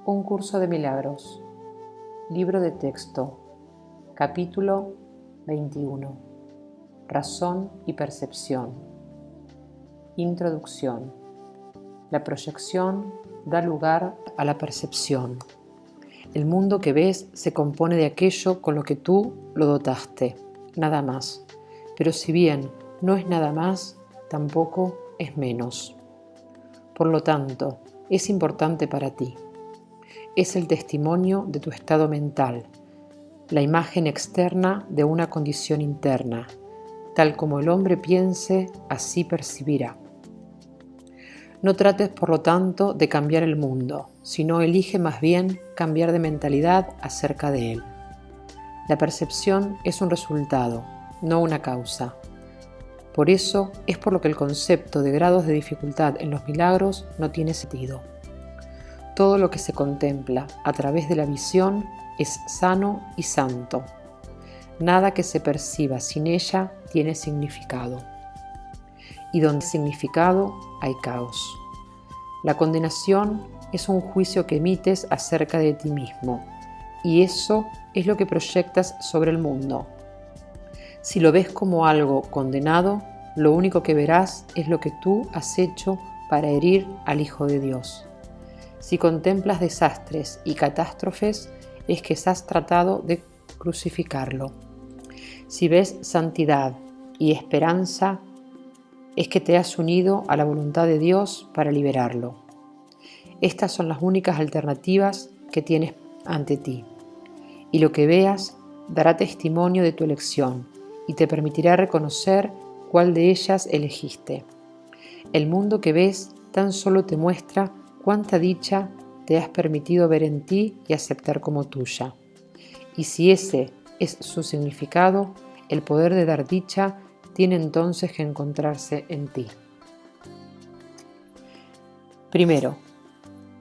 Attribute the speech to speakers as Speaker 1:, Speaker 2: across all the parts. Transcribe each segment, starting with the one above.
Speaker 1: Un curso de milagros. Libro de texto. Capítulo 21. Razón y percepción. Introducción. La proyección da lugar a la percepción. El mundo que ves se compone de aquello con lo que tú lo dotaste, nada más. Pero si bien no es nada más, tampoco es menos. Por lo tanto, es importante para ti. Es el testimonio de tu estado mental, la imagen externa de una condición interna. Tal como el hombre piense, así percibirá. No trates, por lo tanto, de cambiar el mundo, sino elige más bien cambiar de mentalidad acerca de él. La percepción es un resultado, no una causa. Por eso es por lo que el concepto de grados de dificultad en los milagros no tiene sentido. Todo lo que se contempla a través de la visión es sano y santo. Nada que se perciba sin ella tiene significado. Y donde hay significado hay caos. La condenación es un juicio que emites acerca de ti mismo, y eso es lo que proyectas sobre el mundo. Si lo ves como algo condenado, lo único que verás es lo que tú has hecho para herir al Hijo de Dios. Si contemplas desastres y catástrofes, es que has tratado de crucificarlo. Si ves santidad y esperanza, es que te has unido a la voluntad de Dios para liberarlo. Estas son las únicas alternativas que tienes ante ti. Y lo que veas dará testimonio de tu elección y te permitirá reconocer cuál de ellas elegiste. El mundo que ves tan solo te muestra cuánta dicha te has permitido ver en ti y aceptar como tuya. Y si ese es su significado, el poder de dar dicha tiene entonces que encontrarse en ti. Primero,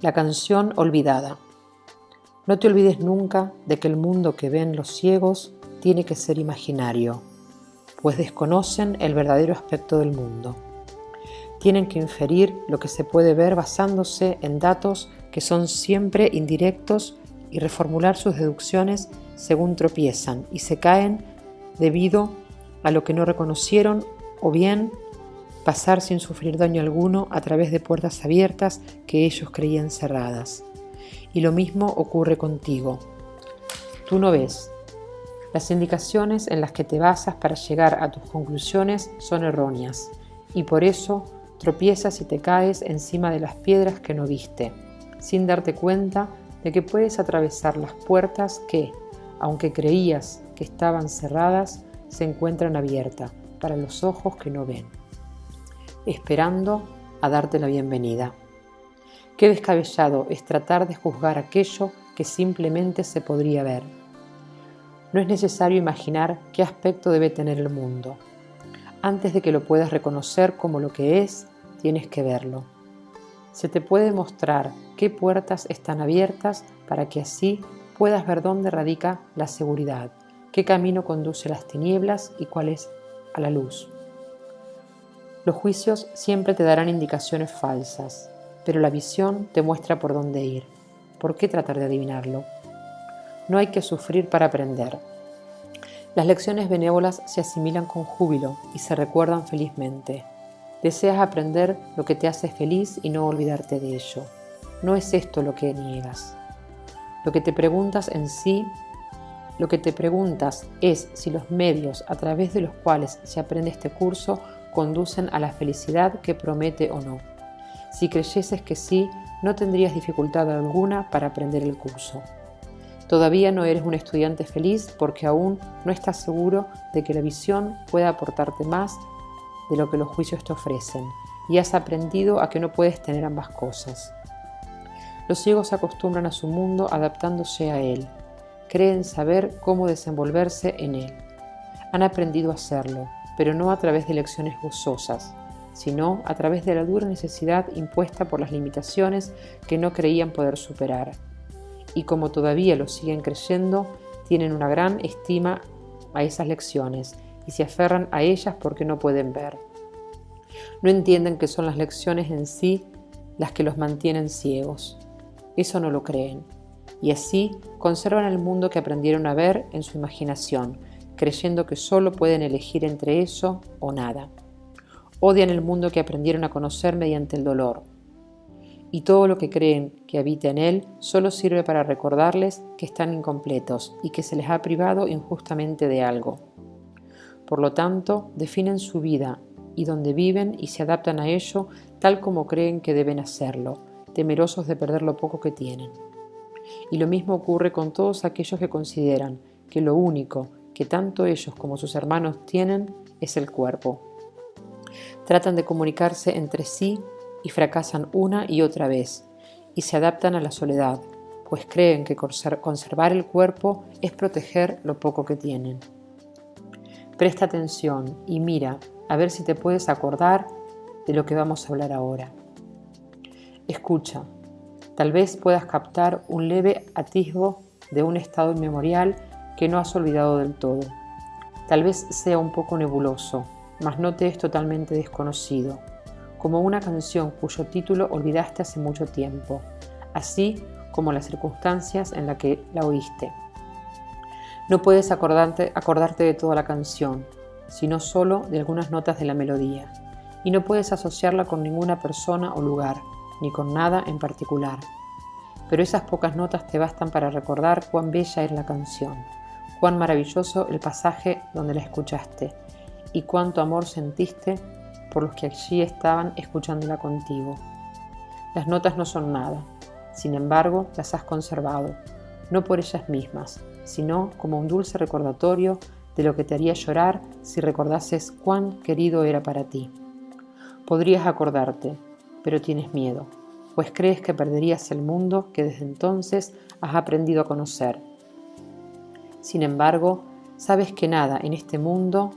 Speaker 1: la canción olvidada. No te olvides nunca de que el mundo que ven los ciegos tiene que ser imaginario, pues desconocen el verdadero aspecto del mundo. Tienen que inferir lo que se puede ver basándose en datos que son siempre indirectos y reformular sus deducciones según tropiezan y se caen debido a lo que no reconocieron o bien pasar sin sufrir daño alguno a través de puertas abiertas que ellos creían cerradas. Y lo mismo ocurre contigo. Tú no ves. Las indicaciones en las que te basas para llegar a tus conclusiones son erróneas y por eso tropiezas y te caes encima de las piedras que no viste, sin darte cuenta de que puedes atravesar las puertas que, aunque creías que estaban cerradas, se encuentran abiertas para los ojos que no ven, esperando a darte la bienvenida. Qué descabellado es tratar de juzgar aquello que simplemente se podría ver. No es necesario imaginar qué aspecto debe tener el mundo. Antes de que lo puedas reconocer como lo que es, tienes que verlo. Se te puede mostrar qué puertas están abiertas para que así puedas ver dónde radica la seguridad, qué camino conduce a las tinieblas y cuál es a la luz. Los juicios siempre te darán indicaciones falsas, pero la visión te muestra por dónde ir. ¿Por qué tratar de adivinarlo? No hay que sufrir para aprender. Las lecciones benévolas se asimilan con júbilo y se recuerdan felizmente. Deseas aprender lo que te hace feliz y no olvidarte de ello. No es esto lo que niegas. Lo que te preguntas es si los medios a través de los cuales se aprende este curso conducen a la felicidad que promete o no. Si creyeses que sí, no tendrías dificultad alguna para aprender el curso. Todavía no eres un estudiante feliz porque aún no estás seguro de que la visión pueda aportarte más de lo que los juicios te ofrecen y has aprendido a que no puedes tener ambas cosas. Los ciegos se acostumbran a su mundo adaptándose a él. Creen saber cómo desenvolverse en él. Han aprendido a hacerlo, pero no a través de lecciones gozosas, sino a través de la dura necesidad impuesta por las limitaciones que no creían poder superar. Y como todavía lo siguen creyendo, tienen una gran estima a esas lecciones y se aferran a ellas porque no pueden ver. No entienden que son las lecciones en sí las que los mantienen ciegos. eso no lo creen. Y así conservan el mundo que aprendieron a ver en su imaginación, creyendo que solo pueden elegir entre eso o nada. Odian el mundo que aprendieron a conocer mediante el dolor. Y todo lo que creen que habita en él solo sirve para recordarles que están incompletos y que se les ha privado injustamente de algo. Por lo tanto, definen su vida y donde viven y se adaptan a ello tal como creen que deben hacerlo, temerosos de perder lo poco que tienen. Y lo mismo ocurre con todos aquellos que consideran que lo único que tanto ellos como sus hermanos tienen es el cuerpo. Tratan de comunicarse entre sí y fracasan una y otra vez, y se adaptan a la soledad, pues creen que conservar el cuerpo es proteger lo poco que tienen. Presta atención y mira a ver si te puedes acordar de lo que vamos a hablar ahora. Escucha, tal vez puedas captar un leve atisbo de un estado inmemorial que no has olvidado del todo. Tal vez sea un poco nebuloso, mas no te es totalmente desconocido, como una canción cuyo título olvidaste hace mucho tiempo, así como las circunstancias en las que la oíste. No puedes acordarte de toda la canción, sino solo de algunas notas de la melodía, y no puedes asociarla con ninguna persona o lugar, ni con nada en particular. Pero esas pocas notas te bastan para recordar cuán bella es la canción, cuán maravilloso el pasaje donde la escuchaste, y cuánto amor sentiste por los que allí estaban escuchándola contigo. Las notas no son nada, sin embargo las has conservado, no por ellas mismas, sino como un dulce recordatorio de lo que te haría llorar si recordases cuán querido era para ti. Podrías acordarte, pero tienes miedo, pues crees que perderías el mundo que desde entonces has aprendido a conocer. Sin embargo, sabes que nada en este mundo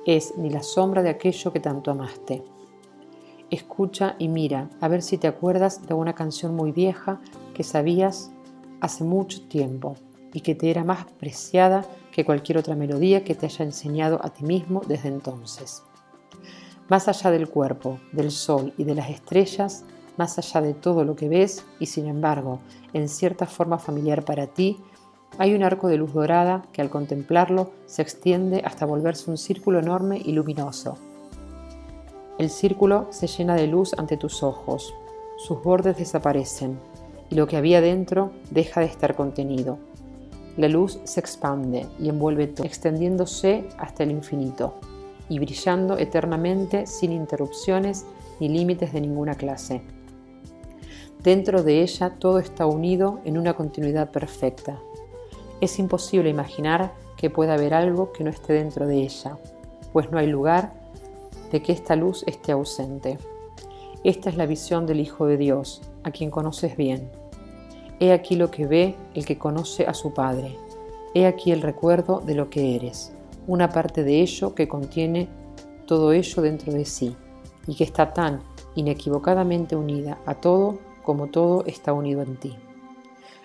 Speaker 1: es ni la sombra de aquello que tanto amaste. Escucha y mira a ver si te acuerdas de una canción muy vieja que sabías hace mucho tiempo y que te era más preciada que cualquier otra melodía que te haya enseñado a ti mismo desde entonces. Más allá del cuerpo, del sol y de las estrellas, más allá de todo lo que ves y sin embargo, en cierta forma familiar para ti, hay un arco de luz dorada que al contemplarlo se extiende hasta volverse un círculo enorme y luminoso. El círculo se llena de luz ante tus ojos, sus bordes desaparecen y lo que había dentro deja de estar contenido. La luz se expande y envuelve todo, extendiéndose hasta el infinito y brillando eternamente sin interrupciones ni límites de ninguna clase. Dentro de ella todo está unido en una continuidad perfecta. Es imposible imaginar que pueda haber algo que no esté dentro de ella, pues no hay lugar de que esta luz esté ausente. Esta es la visión del Hijo de Dios, a quien conoces bien. He aquí lo que ve el que conoce a su Padre. He aquí el recuerdo de lo que eres, una parte de ello que contiene todo ello dentro de sí, y que está tan inequivocadamente unida a todo como todo está unido en ti.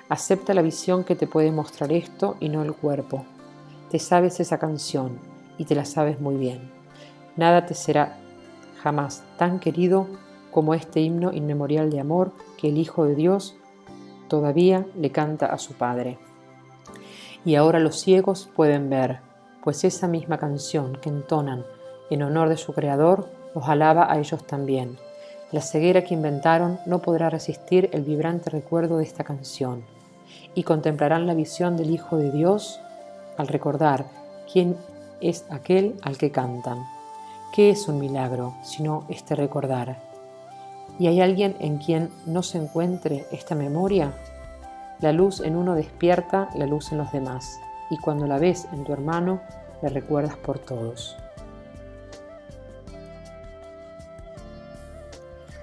Speaker 1: Acepta la visión que te puede mostrar esto y no el cuerpo. Te sabes esa canción y te la sabes muy bien. Nada te será jamás tan querido como este himno inmemorial de amor que el Hijo de Dios todavía le canta a su Padre. Y ahora los ciegos pueden ver, pues esa misma canción que entonan en honor de su Creador los alaba a ellos también. La ceguera que inventaron no podrá resistir el vibrante recuerdo de esta canción, y contemplarán la visión del Hijo de Dios al recordar quién es aquel al que cantan. ¿Qué es un milagro sino este recordar? ¿Y hay alguien en quien no se encuentre esta memoria? La luz en uno despierta la luz en los demás, y cuando la ves en tu hermano, le recuerdas por todos.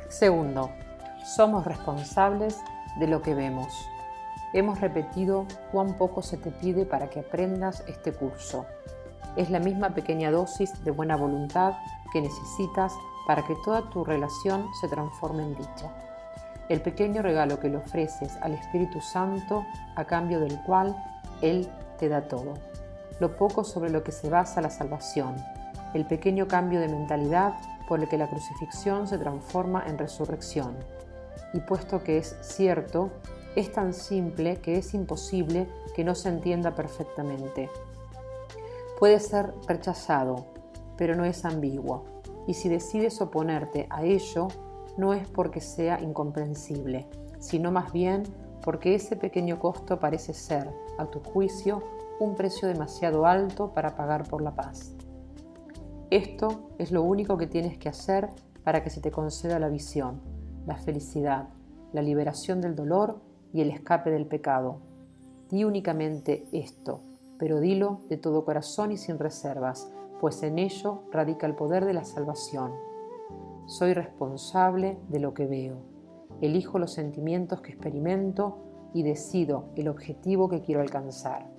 Speaker 1: Segundo, somos responsables de lo que vemos. Hemos repetido cuán poco se te pide para que aprendas este curso. Es la misma pequeña dosis de buena voluntad que necesitas para que toda tu relación se transforme en dicha. El pequeño regalo que le ofreces al Espíritu Santo a cambio del cual Él te da todo. Lo poco sobre lo que se basa la salvación. El pequeño cambio de mentalidad por el que la crucifixión se transforma en resurrección. y puesto que es cierto, es tan simple que es imposible que no se entienda perfectamente. Puede ser rechazado, pero no es ambiguo, y si decides oponerte a ello, no es porque sea incomprensible, sino más bien porque ese pequeño costo parece ser, a tu juicio, un precio demasiado alto para pagar por la paz. Esto es lo único que tienes que hacer para que se te conceda la visión, la felicidad, la liberación del dolor y el escape del pecado. Di únicamente esto, pero dilo de todo corazón y sin reservas, pues en ello radica el poder de la salvación. Soy responsable de lo que veo. Elijo los sentimientos que experimento y decido el objetivo que quiero alcanzar.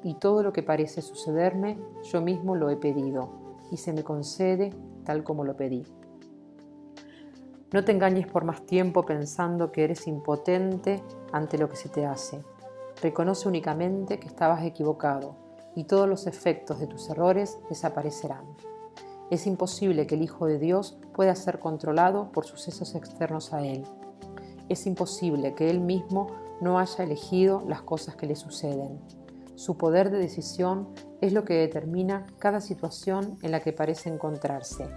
Speaker 1: Y todo lo que parece sucederme, yo mismo lo he pedido y se me concede tal como lo pedí. No te engañes por más tiempo pensando que eres impotente ante lo que se te hace. Reconoce únicamente que estabas equivocado y todos los efectos de tus errores desaparecerán. Es imposible que el Hijo de Dios pueda ser controlado por sucesos externos a Él. Es imposible que Él mismo no haya elegido las cosas que le suceden. Su poder de decisión es lo que determina cada situación en la que parece encontrarse,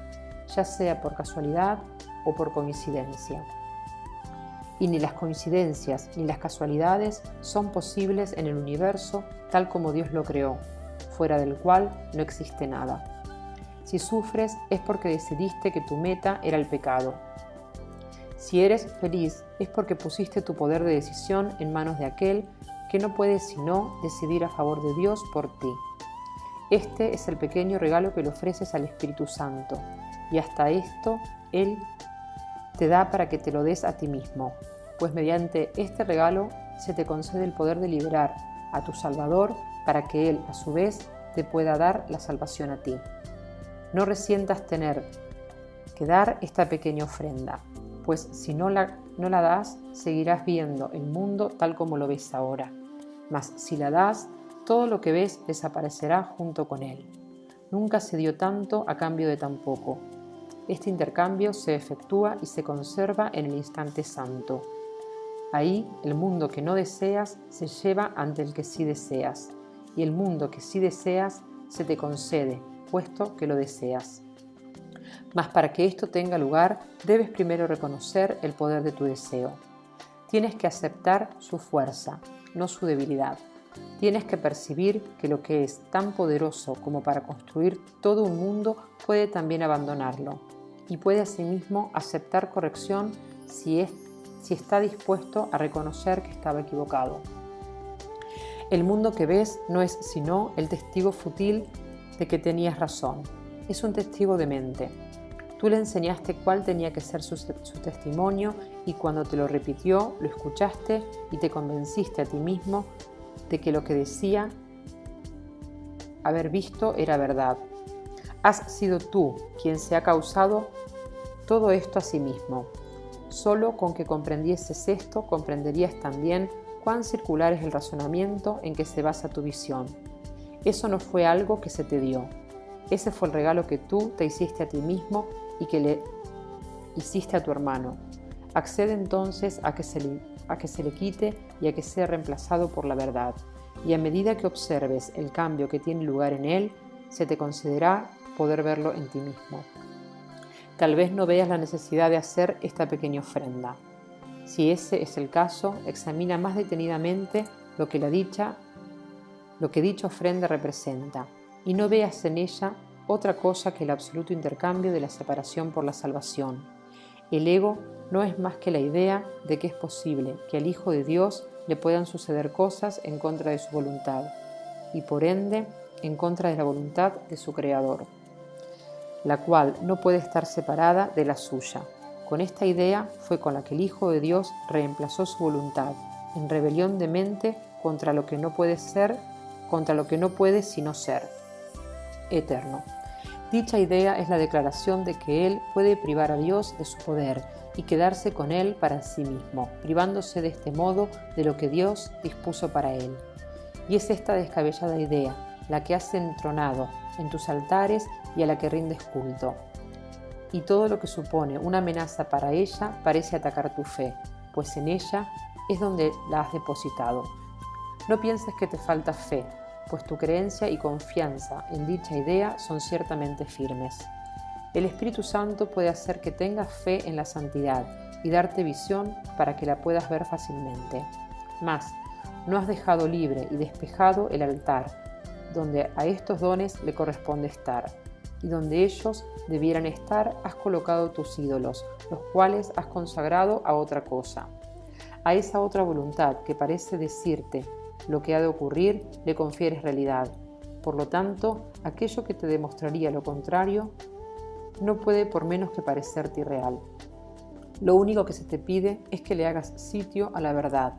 Speaker 1: ya sea por casualidad o por coincidencia. Y ni las coincidencias ni las casualidades son posibles en el universo tal como Dios lo creó, fuera del cual no existe nada. Si sufres es porque decidiste que tu meta era el pecado. Si eres feliz es porque pusiste tu poder de decisión en manos de aquel que no puede sino decidir a favor de Dios por ti. Este es el pequeño regalo que le ofreces al Espíritu Santo, y hasta esto Él te da para que te lo des a ti mismo, pues mediante este regalo se te concede el poder de liberar a tu Salvador para que Él, a su vez, te pueda dar la salvación a ti. No resientas tener que dar esta pequeña ofrenda, pues si no la das, seguirás viendo el mundo tal como lo ves ahora. Mas si la das, todo lo que ves desaparecerá junto con él. Nunca se dio tanto a cambio de tan poco. Este intercambio se efectúa y se conserva en el instante santo. Ahí el mundo que no deseas se lleva ante el que sí deseas, y el mundo que sí deseas se te concede, puesto que lo deseas. Mas para que esto tenga lugar, debes primero reconocer el poder de tu deseo. Tienes que aceptar su fuerza, no su debilidad. Tienes que percibir que lo que es tan poderoso como para construir todo un mundo puede también abandonarlo y puede asimismo aceptar corrección si está dispuesto a reconocer que estaba equivocado. El mundo que ves no es sino el testigo fútil de que tenías razón. Es un testigo demente. Tú le enseñaste cuál tenía que ser su testimonio y cuando te lo repitió, lo escuchaste y te convenciste a ti mismo de que lo que decía haber visto era verdad. Has sido tú quien se ha causado todo esto a sí mismo. Solo con que comprendieses esto, comprenderías también cuán circular es el razonamiento en que se basa tu visión. Eso no fue algo que se te dio. Ese fue el regalo que tú te hiciste a ti mismo y que le hiciste a tu hermano. Accede entonces a que se le quite y a que sea reemplazado por la verdad. Y a medida que observes el cambio que tiene lugar en él, se te concederá poder verlo en ti mismo. Tal vez no veas la necesidad de hacer esta pequeña ofrenda. Si ese es el caso, examina más detenidamente lo que dicha ofrenda representa, y no veas en ella otra cosa que el absoluto intercambio de la separación por la salvación. El ego no es más que la idea de que es posible que al Hijo de Dios le puedan suceder cosas en contra de su voluntad, y por ende en contra de la voluntad de su Creador, la cual no puede estar separada de la suya. Con esta idea fue con la que el Hijo de Dios reemplazó su voluntad, en rebelión de mente contra lo que no puede sino ser eterno. Dicha idea es la declaración de que él puede privar a Dios de su poder y quedarse con él para sí mismo, privándose de este modo de lo que Dios dispuso para él. Y es esta descabellada idea la que has entronado en tus altares y a la que rindes culto. Y todo lo que supone una amenaza para ella parece atacar tu fe, pues en ella es donde la has depositado. No pienses que te falta fe, pues tu creencia y confianza en dicha idea son ciertamente firmes. El Espíritu Santo puede hacer que tengas fe en la santidad y darte visión para que la puedas ver fácilmente. Mas, no has dejado libre y despejado el altar, donde a estos dones le corresponde estar, y donde ellos debieran estar has colocado tus ídolos, los cuales has consagrado a otra cosa. A esa otra voluntad que parece decirte lo que ha de ocurrir, le confieres realidad. Por lo tanto, aquello que te demostraría lo contrario no puede por menos que parecerte irreal. Lo único que se te pide es que le hagas sitio a la verdad.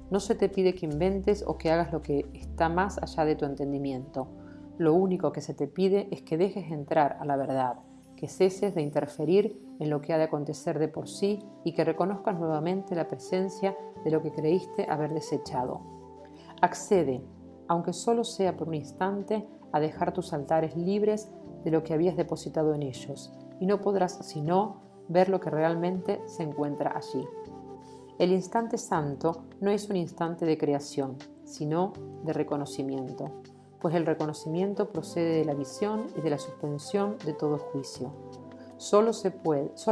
Speaker 1: No se te pide que inventes o que hagas lo que está más allá de tu entendimiento. Lo único que se te pide es que dejes entrar a la verdad, que ceses de interferir en lo que ha de acontecer de por sí y que reconozcas nuevamente la presencia de lo que creíste haber desechado. Accede, aunque solo sea por un instante, a dejar tus altares libres de lo que habías depositado en ellos, y no podrás sino ver lo que realmente se encuentra allí. El instante santo no es un instante de creación, sino de reconocimiento, pues el reconocimiento procede de la visión y de la suspensión de todo juicio. Solo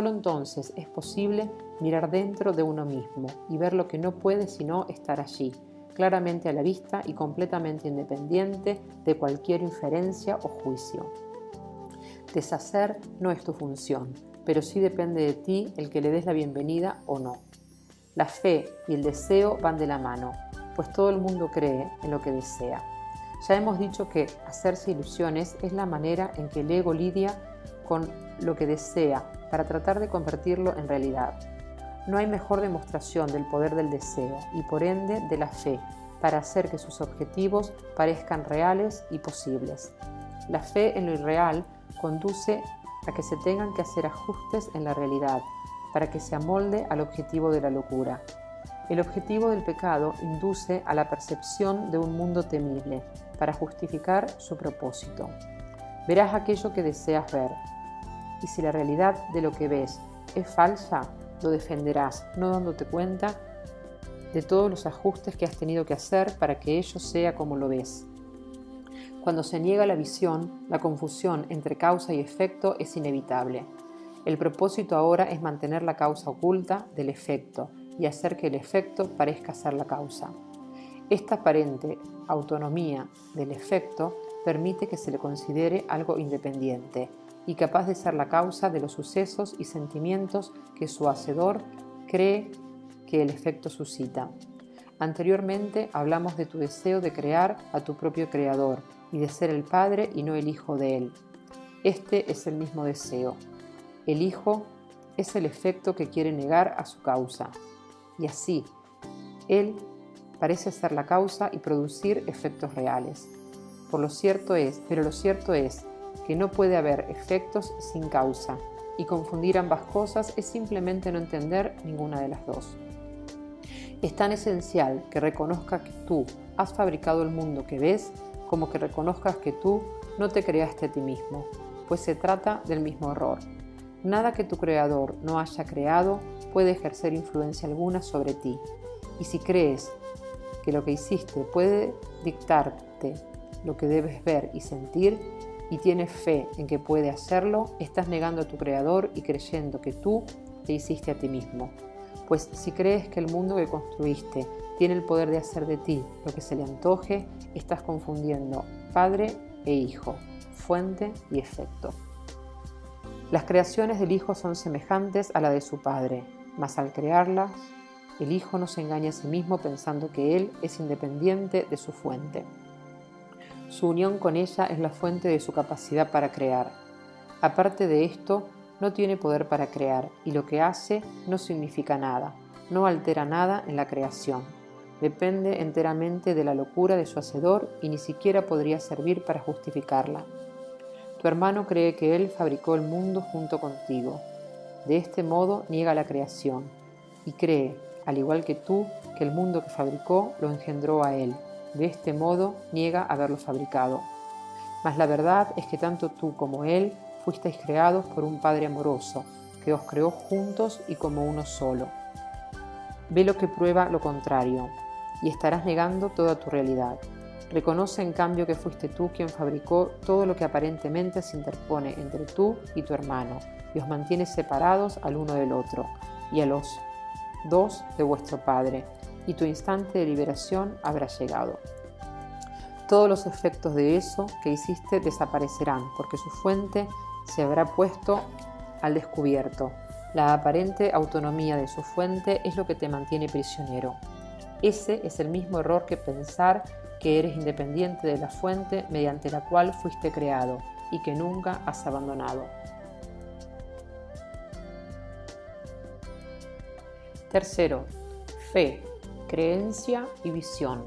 Speaker 1: entonces es posible mirar dentro de uno mismo y ver lo que no puede sino estar allí, claramente a la vista y completamente independiente de cualquier inferencia o juicio. Deshacer no es tu función, pero sí depende de ti el que le des la bienvenida o no. La fe y el deseo van de la mano, pues todo el mundo cree en lo que desea. Ya hemos dicho que hacerse ilusiones es la manera en que el ego lidia con lo que desea para tratar de convertirlo en realidad. No hay mejor demostración del poder del deseo y por ende de la fe para hacer que sus objetivos parezcan reales y posibles. La fe en lo irreal conduce a que se tengan que hacer ajustes en la realidad para que se amolde al objetivo de la locura. El objetivo del pecado induce a la percepción de un mundo temible para justificar su propósito. Verás aquello que deseas ver, y si la realidad de lo que ves es falsa, lo defenderás, no dándote cuenta de todos los ajustes que has tenido que hacer para que ello sea como lo ves. Cuando se niega la visión, la confusión entre causa y efecto es inevitable. El propósito ahora es mantener la causa oculta del efecto y hacer que el efecto parezca ser la causa. Esta aparente autonomía del efecto permite que se le considere algo independiente y capaz de ser la causa de los sucesos y sentimientos que su hacedor cree que el efecto suscita. Anteriormente hablamos de tu deseo de crear a tu propio creador y de ser el padre y no el hijo de él. Este es el mismo deseo. El hijo es el efecto que quiere negar a su causa. Y así, él parece ser la causa y producir efectos reales. Pero lo cierto es que no puede haber efectos sin causa, y confundir ambas cosas es simplemente no entender ninguna de las dos. Es tan esencial que reconozcas que tú has fabricado el mundo que ves, como que reconozcas que tú no te creaste a ti mismo, pues se trata del mismo error. Nada que tu creador no haya creado puede ejercer influencia alguna sobre ti, y si crees que lo que hiciste puede dictarte lo que debes ver y sentir, y tienes fe en que puede hacerlo, estás negando a tu creador y creyendo que tú te hiciste a ti mismo. Pues si crees que el mundo que construiste tiene el poder de hacer de ti lo que se le antoje, estás confundiendo padre e hijo, fuente y efecto. Las creaciones del hijo son semejantes a la de su padre, mas al crearlas, el hijo no se engaña a sí mismo pensando que él es independiente de su fuente. Su unión con ella es la fuente de su capacidad para crear. Aparte de esto, no tiene poder para crear, y lo que hace no significa nada, no altera nada en la creación. Depende enteramente de la locura de su hacedor y ni siquiera podría servir para justificarla. Tu hermano cree que él fabricó el mundo junto contigo. De este modo niega la creación, y cree, al igual que tú, que el mundo que fabricó lo engendró a él. De este modo niega haberlo fabricado. Mas la verdad es que tanto tú como él fuisteis creados por un Padre amoroso, que os creó juntos y como uno solo. Ve lo que prueba lo contrario, y estarás negando toda tu realidad. Reconoce en cambio que fuiste tú quien fabricó todo lo que aparentemente se interpone entre tú y tu hermano, y os mantiene separados al uno del otro, y a los dos de vuestro Padre, y tu instante de liberación habrá llegado. Todos los efectos de eso que hiciste desaparecerán, porque su fuente se habrá puesto al descubierto. La aparente autonomía de su fuente es lo que te mantiene prisionero. Ese es el mismo error que pensar que eres independiente de la fuente mediante la cual fuiste creado y que nunca has abandonado. Tercero, fe, creencia y visión.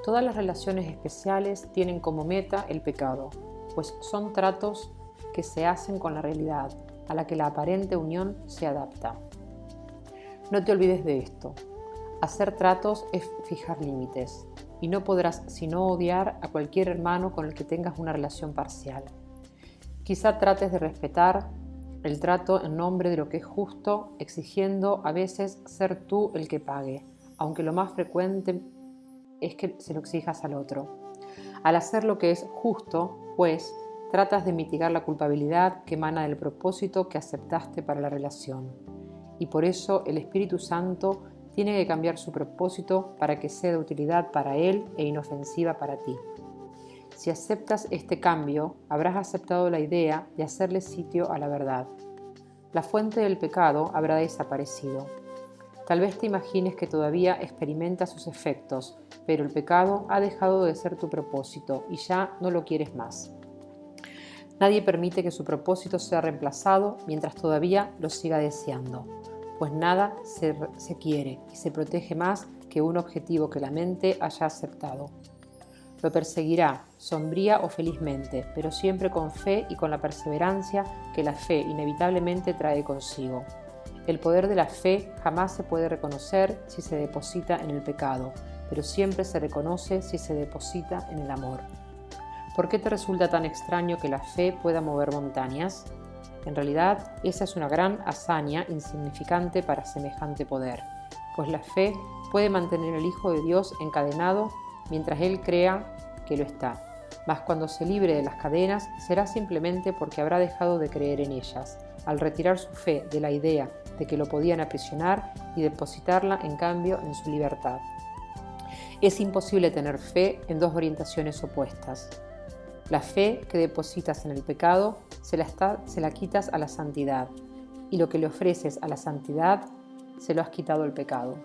Speaker 1: Todas las relaciones especiales tienen como meta el pecado, pues son tratos que se hacen con la realidad, a la que la aparente unión se adapta. No te olvides de esto. Hacer tratos es fijar límites, y no podrás sino odiar a cualquier hermano con el que tengas una relación parcial. Quizá trates de respetar el trato en nombre de lo que es justo, exigiendo a veces ser tú el que pague, aunque lo más frecuente es que se lo exijas al otro. Al hacer lo que es justo, pues, tratas de mitigar la culpabilidad que emana del propósito que aceptaste para la relación. Y por eso el Espíritu Santo tiene que cambiar su propósito para que sea de utilidad para Él e inofensiva para ti. Si aceptas este cambio, habrás aceptado la idea de hacerle sitio a la verdad. La fuente del pecado habrá desaparecido. Tal vez te imagines que todavía experimentas sus efectos, pero el pecado ha dejado de ser tu propósito y ya no lo quieres más. Nadie permite que su propósito sea reemplazado mientras todavía lo siga deseando, pues nada se quiere y se protege más que un objetivo que la mente haya aceptado. Lo perseguirá, sombría o felizmente, pero siempre con fe y con la perseverancia que la fe inevitablemente trae consigo. El poder de la fe jamás se puede reconocer si se deposita en el pecado, pero siempre se reconoce si se deposita en el amor. ¿Por qué te resulta tan extraño que la fe pueda mover montañas? En realidad, esa es una gran hazaña insignificante para semejante poder, pues la fe puede mantener al Hijo de Dios encadenado mientras Él crea que lo está. Mas cuando se libre de las cadenas, será simplemente porque habrá dejado de creer en ellas, al retirar su fe de la idea de que lo podían aprisionar y depositarla, en cambio, en su libertad. Es imposible tener fe en dos orientaciones opuestas. La fe que depositas en el pecado se la quitas a la santidad, y lo que le ofreces a la santidad se lo has quitado al pecado.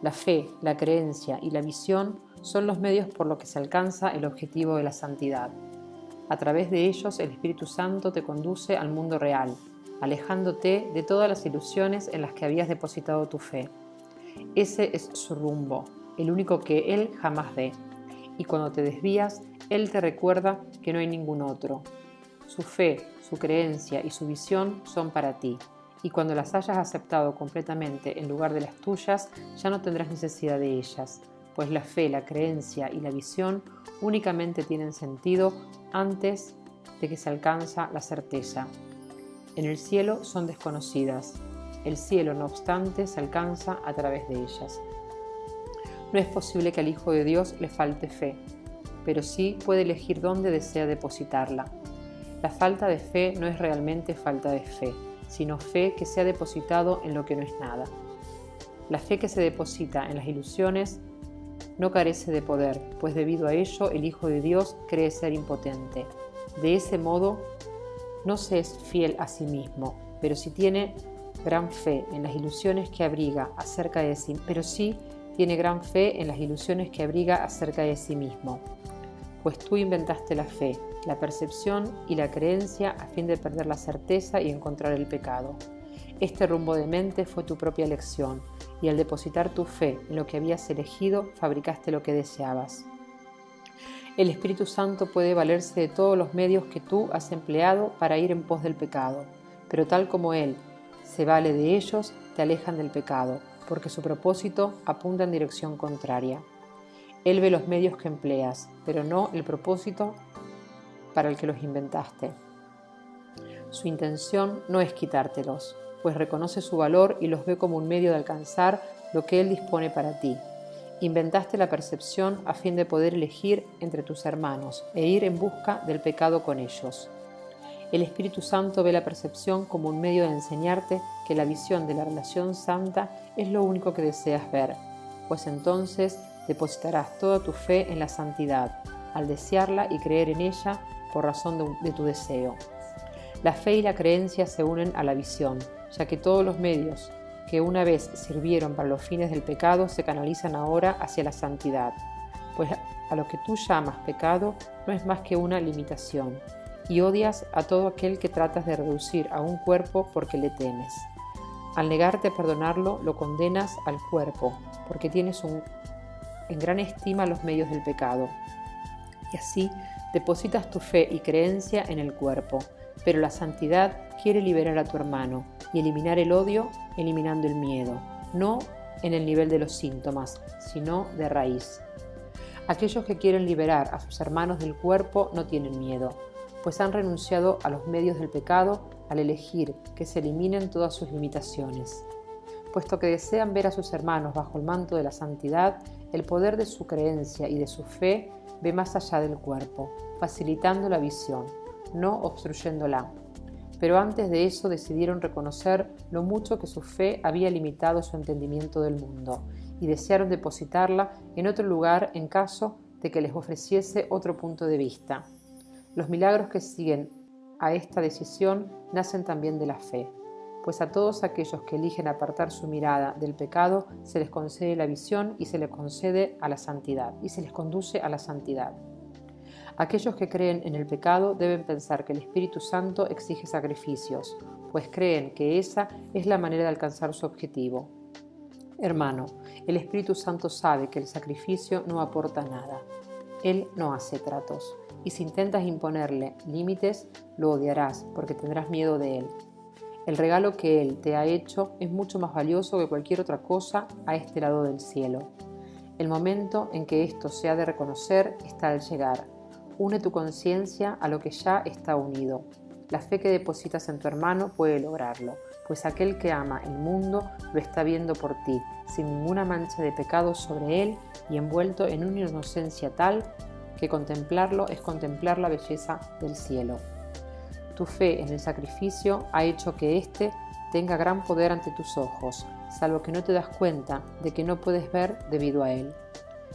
Speaker 1: La fe, la creencia y la visión son los medios por los que se alcanza el objetivo de la santidad. A través de ellos el Espíritu Santo te conduce al mundo real, alejándote de todas las ilusiones en las que habías depositado tu fe. Ese es su rumbo, el único que Él jamás ve, y cuando te desvías, Él te recuerda que no hay ningún otro. Su fe, su creencia y su visión son para ti, y cuando las hayas aceptado completamente en lugar de las tuyas, ya no tendrás necesidad de ellas, pues la fe, la creencia y la visión únicamente tienen sentido antes de que se alcanza la certeza. En el cielo son desconocidas. El cielo, no obstante, se alcanza a través de ellas. No es posible que al Hijo de Dios le falte fe, pero sí puede elegir dónde desea depositarla. La falta de fe no es realmente falta de fe, sino fe que se ha depositado en lo que no es nada. La fe que se deposita en las ilusiones no carece de poder, pues debido a ello el Hijo de Dios cree ser impotente. De ese modo, no se es fiel a sí mismo, pero sí tiene gran fe en las ilusiones que abriga acerca de sí, mismo. Pues tú inventaste la fe, la percepción y la creencia a fin de perder la certeza y encontrar el pecado. Este rumbo de mente fue tu propia elección, y al depositar tu fe en lo que habías elegido, fabricaste lo que deseabas. El Espíritu Santo puede valerse de todos los medios que tú has empleado para ir en pos del pecado, pero tal como Él se vale de ellos, te alejan del pecado, porque su propósito apunta en dirección contraria. Él ve los medios que empleas, pero no el propósito para el que los inventaste. Su intención no es quitártelos, pues reconoce su valor y los ve como un medio de alcanzar lo que Él dispone para ti. Inventaste la percepción a fin de poder elegir entre tus hermanos e ir en busca del pecado con ellos. El Espíritu Santo ve la percepción como un medio de enseñarte que la visión de la relación santa es lo único que deseas ver, pues entonces depositarás toda tu fe en la santidad, al desearla y creer en ella por razón de tu deseo. La fe y la creencia se unen a la visión, ya que todos los medios que una vez sirvieron para los fines del pecado se canalizan ahora hacia la santidad, pues a lo que tú llamas pecado no es más que una limitación, y odias a todo aquel que tratas de reducir a un cuerpo porque le temes. Al negarte a perdonarlo, lo condenas al cuerpo, porque tienes en gran estima los medios del pecado. Y así depositas tu fe y creencia en el cuerpo, pero la santidad quiere liberar a tu hermano y eliminar el odio eliminando el miedo, no en el nivel de los síntomas, sino de raíz. Aquellos que quieren liberar a sus hermanos del cuerpo no tienen miedo, pues han renunciado a los medios del pecado al elegir que se eliminen todas sus limitaciones. Puesto que desean ver a sus hermanos bajo el manto de la santidad, el poder de su creencia y de su fe ve más allá del cuerpo, facilitando la visión, no obstruyéndola. Pero antes de eso decidieron reconocer lo mucho que su fe había limitado su entendimiento del mundo y desearon depositarla en otro lugar en caso de que les ofreciese otro punto de vista. Los milagros que siguen a esta decisión nacen también de la fe, pues a todos aquellos que eligen apartar su mirada del pecado se les concede la visión y se les concede a la santidad, y se les conduce a la santidad. Aquellos que creen en el pecado deben pensar que el Espíritu Santo exige sacrificios, pues creen que esa es la manera de alcanzar su objetivo. Hermano, el Espíritu Santo sabe que el sacrificio no aporta nada. Él no hace tratos, y si intentas imponerle límites, lo odiarás porque tendrás miedo de él. El regalo que Él te ha hecho es mucho más valioso que cualquier otra cosa a este lado del cielo. El momento en que esto se ha de reconocer está al llegar. Une tu conciencia a lo que ya está unido. La fe que depositas en tu hermano puede lograrlo, pues aquel que ama el mundo lo está viendo por ti, sin ninguna mancha de pecado sobre él y envuelto en una inocencia tal que contemplarlo es contemplar la belleza del cielo. Tu fe en el sacrificio ha hecho que éste tenga gran poder ante tus ojos, salvo que no te das cuenta de que no puedes ver debido a él.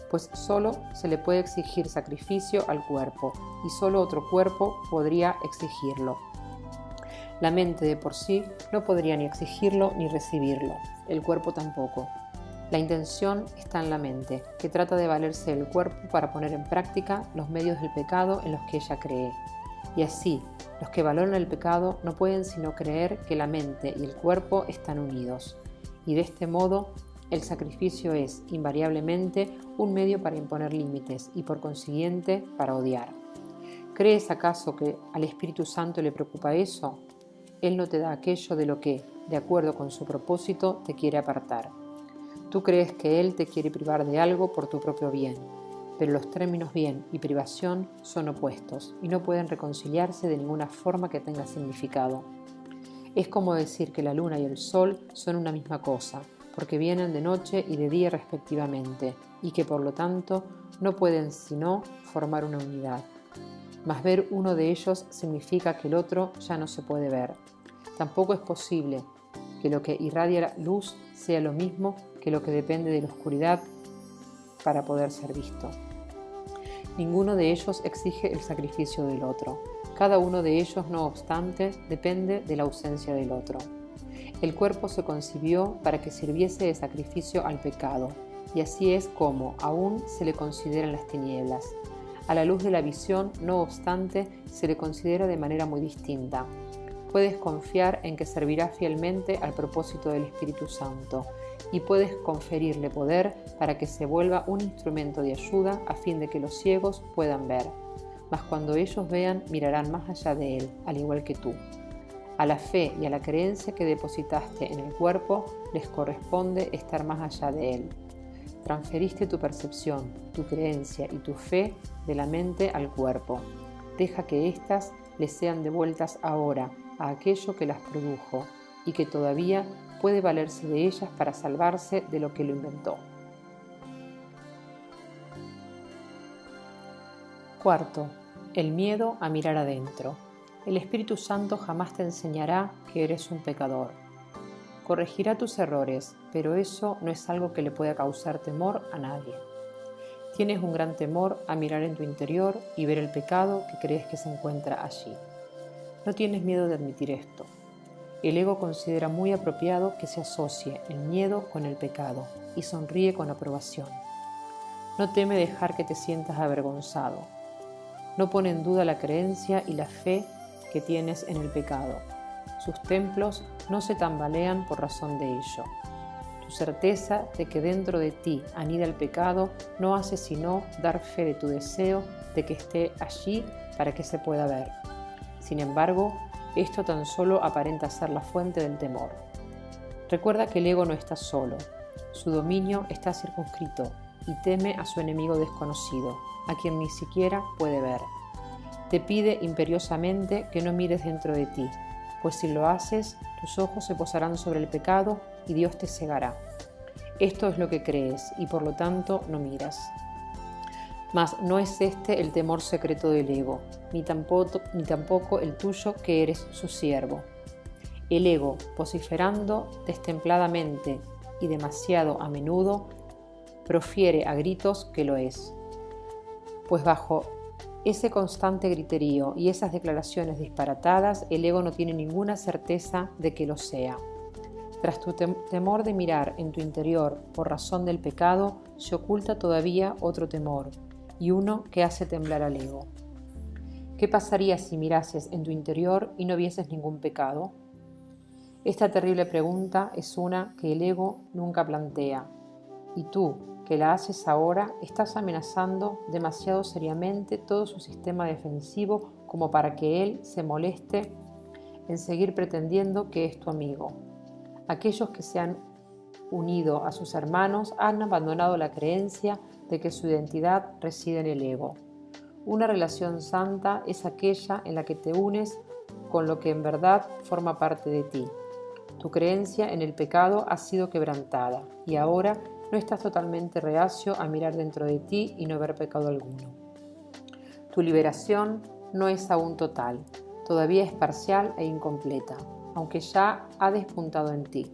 Speaker 1: Pues solo se le puede exigir sacrificio al cuerpo, y solo otro cuerpo podría exigirlo. La mente de por sí no podría ni exigirlo ni recibirlo, el cuerpo tampoco. La intención está en la mente, que trata de valerse del cuerpo para poner en práctica los medios del pecado en los que ella cree. Y así, los que valoran el pecado no pueden sino creer que la mente y el cuerpo están unidos. Y de este modo, el sacrificio es, invariablemente, un medio para imponer límites y, por consiguiente, para odiar. ¿Crees acaso que al Espíritu Santo le preocupa eso? Él no te da aquello de lo que, de acuerdo con su propósito, te quiere apartar. Tú crees que Él te quiere privar de algo por tu propio bien, pero los términos bien y privación son opuestos y no pueden reconciliarse de ninguna forma que tenga significado. Es como decir que la luna y el sol son una misma cosa, porque vienen de noche y de día respectivamente, y que por lo tanto no pueden sino formar una unidad. Mas ver uno de ellos significa que el otro ya no se puede ver. Tampoco es posible que lo que irradia luz sea lo mismo que lo que depende de la oscuridad para poder ser visto. Ninguno de ellos exige el sacrificio del otro. Cada uno de ellos, no obstante, depende de la ausencia del otro. El cuerpo se concibió para que sirviese de sacrificio al pecado, y así es como aún se le considera en las tinieblas. A la luz de la visión, no obstante, se le considera de manera muy distinta. Puedes confiar en que servirá fielmente al propósito del Espíritu Santo, y puedes conferirle poder para que se vuelva un instrumento de ayuda a fin de que los ciegos puedan ver. Mas cuando ellos vean, mirarán más allá de él, al igual que tú. A la fe y a la creencia que depositaste en el cuerpo les corresponde estar más allá de él. Transferiste tu percepción, tu creencia y tu fe de la mente al cuerpo. Deja que éstas les sean devueltas ahora a aquello que las produjo, y que todavía puede valerse de ellas para salvarse de lo que lo inventó. Cuarto, el miedo a mirar adentro. El Espíritu Santo jamás te enseñará que eres un pecador. Corregirá tus errores, pero eso no es algo que le pueda causar temor a nadie. Tienes un gran temor a mirar en tu interior y ver el pecado que crees que se encuentra allí. No tienes miedo de admitir esto. El ego considera muy apropiado que se asocie el miedo con el pecado y sonríe con aprobación. No teme dejar que te sientas avergonzado. No pone en duda la creencia y la fe que tienes en el pecado. Sus templos no se tambalean por razón de ello. Tu certeza de que dentro de ti anida el pecado no hace sino dar fe de tu deseo de que esté allí para que se pueda ver. Sin embargo, esto tan solo aparenta ser la fuente del temor. Recuerda que el ego no está solo. Su dominio está circunscrito y teme a su enemigo desconocido, a quien ni siquiera puede ver. Te pide imperiosamente que no mires dentro de ti, pues si lo haces, tus ojos se posarán sobre el pecado y Dios te cegará. Esto es lo que crees y por lo tanto no miras. Mas no es este el temor secreto del ego, ni tampoco el tuyo que eres su siervo. El ego, vociferando destempladamente y demasiado a menudo, profiere a gritos que lo es. Pues bajo ese constante griterío y esas declaraciones disparatadas, el ego no tiene ninguna certeza de que lo sea. Tras tu temor de mirar en tu interior por razón del pecado, se oculta todavía otro temor, y uno que hace temblar al ego. ¿Qué pasaría si mirases en tu interior y no vieses ningún pecado? Esta terrible pregunta es una que el ego nunca plantea, y tú, que la haces ahora, estás amenazando demasiado seriamente todo su sistema defensivo como para que él se moleste en seguir pretendiendo que es tu amigo. Aquellos que se han unido a sus hermanos han abandonado la creencia de que su identidad reside en el ego. Una relación santa es aquella en la que te unes con lo que en verdad forma parte de ti. Tu creencia en el pecado ha sido quebrantada y ahora no estás totalmente reacio a mirar dentro de ti y no ver pecado alguno. Tu liberación no es aún total, todavía es parcial e incompleta, aunque ya ha despuntado en ti.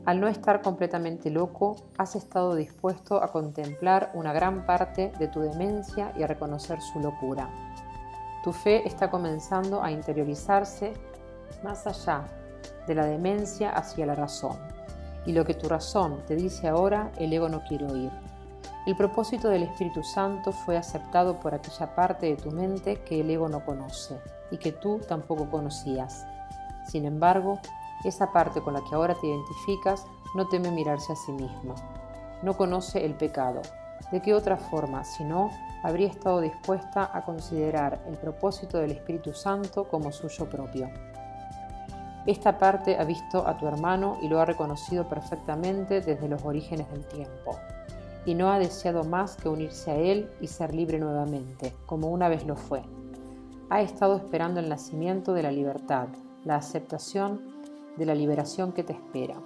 Speaker 1: Al no estar completamente loco, has estado dispuesto a contemplar una gran parte de tu demencia y a reconocer su locura. Tu fe está comenzando a interiorizarse más allá de la demencia hacia la razón. Y lo que tu razón te dice ahora, el ego no quiere oír. El propósito del Espíritu Santo fue aceptado por aquella parte de tu mente que el ego no conoce y que tú tampoco conocías. Sin embargo, esa parte con la que ahora te identificas no teme mirarse a sí misma. No conoce el pecado. ¿De qué otra forma, si no, habría estado dispuesta a considerar el propósito del Espíritu Santo como suyo propio? Esta parte ha visto a tu hermano y lo ha reconocido perfectamente desde los orígenes del tiempo, y no ha deseado más que unirse a él y ser libre nuevamente, como una vez lo fue. Ha estado esperando el nacimiento de la libertad, la aceptación de la liberación que te espera.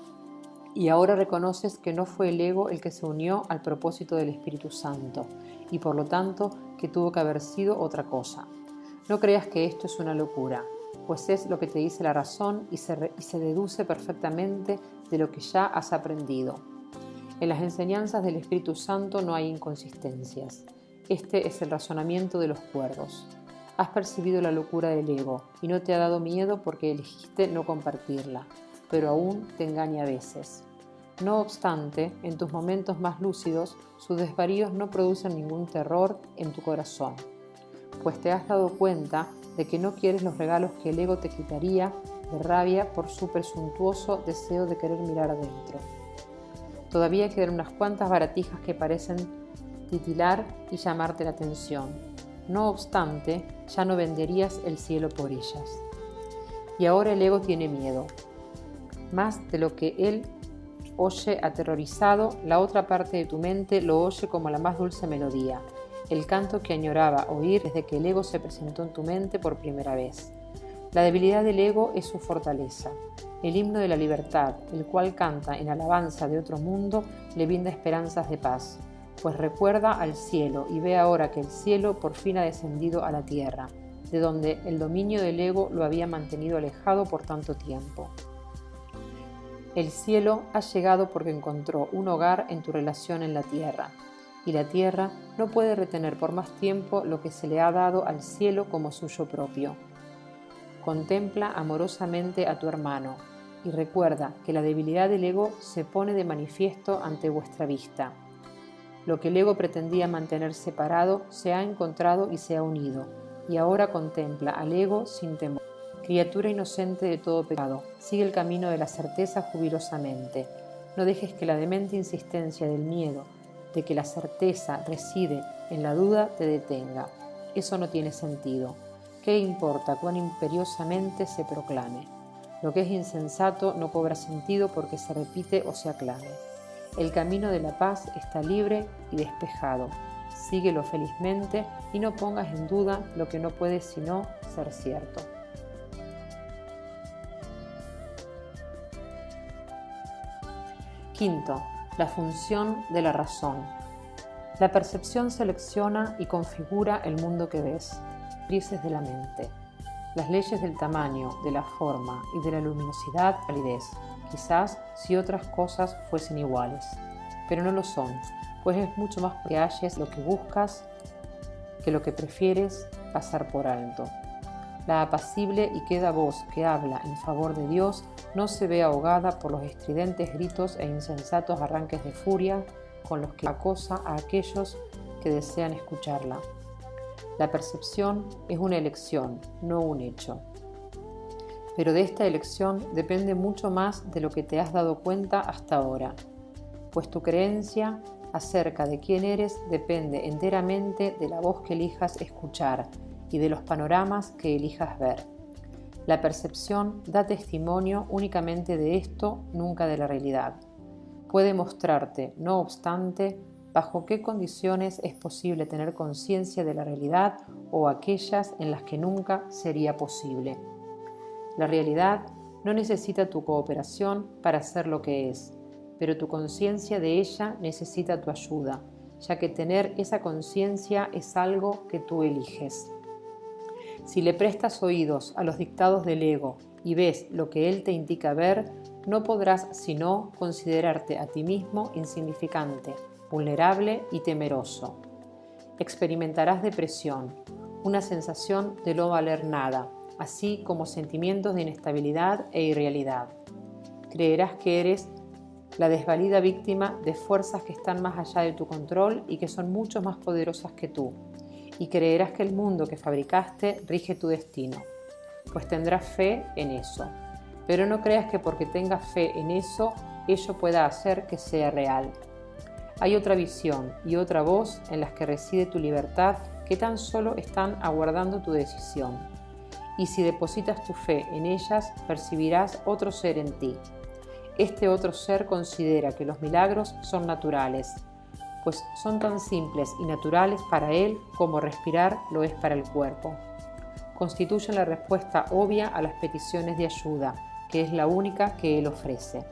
Speaker 1: Y ahora reconoces que no fue el ego el que se unió al propósito del Espíritu Santo, y por lo tanto que tuvo que haber sido otra cosa. No creas que esto es una locura, pues es lo que te dice la razón y se deduce perfectamente de lo que ya has aprendido. En las enseñanzas del Espíritu Santo no hay inconsistencias. Este es el razonamiento de los cuerdos. Has percibido la locura del ego y no te ha dado miedo porque elegiste no compartirla, pero aún te engaña a veces. No obstante, en tus momentos más lúcidos, sus desvaríos no producen ningún terror en tu corazón, pues te has dado cuenta de que no quieres los regalos que el ego te quitaría de rabia por su presuntuoso deseo de querer mirar adentro. Todavía quedan unas cuantas baratijas que parecen titilar y llamarte la atención. No obstante, ya no venderías el cielo por ellas. Y ahora el ego tiene miedo. Más de lo que él oye aterrorizado, la otra parte de tu mente lo oye como la más dulce melodía, el canto que añoraba oír desde que el ego se presentó en tu mente por primera vez. La debilidad del ego es su fortaleza. El himno de la libertad, el cual canta en alabanza de otro mundo, le brinda esperanzas de paz, pues recuerda al cielo y ve ahora que el cielo por fin ha descendido a la tierra, de donde el dominio del ego lo había mantenido alejado por tanto tiempo. El cielo ha llegado porque encontró un hogar en tu relación en la tierra, y la tierra no puede retener por más tiempo lo que se le ha dado al cielo como suyo propio. Contempla amorosamente a tu hermano y recuerda que la debilidad del ego se pone de manifiesto ante vuestra vista. Lo que el ego pretendía mantener separado se ha encontrado y se ha unido, y ahora contempla al ego sin temor. Criatura inocente de todo pecado, sigue el camino de la certeza jubilosamente. No dejes que la demente insistencia del miedo, de que la certeza reside en la duda, te detenga. Eso no tiene sentido. ¿Qué importa cuán imperiosamente se proclame? Lo que es insensato no cobra sentido porque se repite o se aclame. El camino de la paz está libre y despejado. Síguelo felizmente y no pongas en duda lo que no puede sino ser cierto. Quinto, la función de la razón. La percepción selecciona y configura el mundo que ves. Crisis de la mente. Las leyes del tamaño, de la forma y de la luminosidad, validez, quizás si otras cosas fuesen iguales, pero no lo son, pues es mucho más que halles lo que buscas que lo que prefieres pasar por alto. La apacible y queda voz que habla en favor de Dios no se ve ahogada por los estridentes gritos e insensatos arranques de furia con los que acosa a aquellos que desean escucharla. La percepción es una elección, no un hecho. Pero de esta elección depende mucho más de lo que te has dado cuenta hasta ahora, pues tu creencia acerca de quién eres depende enteramente de la voz que elijas escuchar y de los panoramas que elijas ver. La percepción da testimonio únicamente de esto, nunca de la realidad. Puede mostrarte, no obstante, bajo qué condiciones es posible tener conciencia de la realidad o aquellas en las que nunca sería posible. La realidad no necesita tu cooperación para ser lo que es, pero tu conciencia de ella necesita tu ayuda, ya que tener esa conciencia es algo que tú eliges. Si le prestas oídos a los dictados del ego y ves lo que él te indica ver, no podrás sino considerarte a ti mismo insignificante, vulnerable y temeroso. Experimentarás depresión, una sensación de no valer nada, así como sentimientos de inestabilidad e irrealidad. Creerás que eres la desvalida víctima de fuerzas que están más allá de tu control y que son mucho más poderosas que tú, y creerás que el mundo que fabricaste rige tu destino, pues tendrás fe en eso. Pero no creas que porque tengas fe en eso, ello pueda hacer que sea real. Hay otra visión y otra voz en las que reside tu libertad que tan solo están aguardando tu decisión. Y si depositas tu fe en ellas, percibirás otro ser en ti. Este otro ser considera que los milagros son naturales, pues son tan simples y naturales para él como respirar lo es para el cuerpo. Constituyen la respuesta obvia a las peticiones de ayuda, que es la única que él ofrece.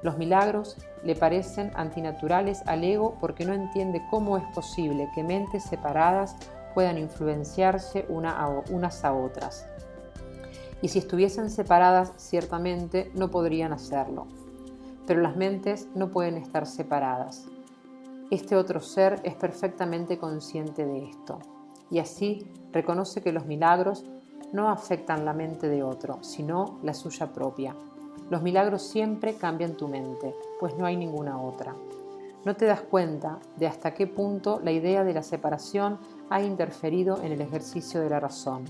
Speaker 1: Los milagros le parecen antinaturales al ego porque no entiende cómo es posible que mentes separadas puedan influenciarse unas a otras. Y si estuviesen separadas, ciertamente no podrían hacerlo. Pero las mentes no pueden estar separadas. Este otro ser es perfectamente consciente de esto, y así reconoce que los milagros no afectan la mente de otro, sino la suya propia. Los milagros siempre cambian tu mente, pues no hay ninguna otra. No te das cuenta de hasta qué punto la idea de la separación ha interferido en el ejercicio de la razón.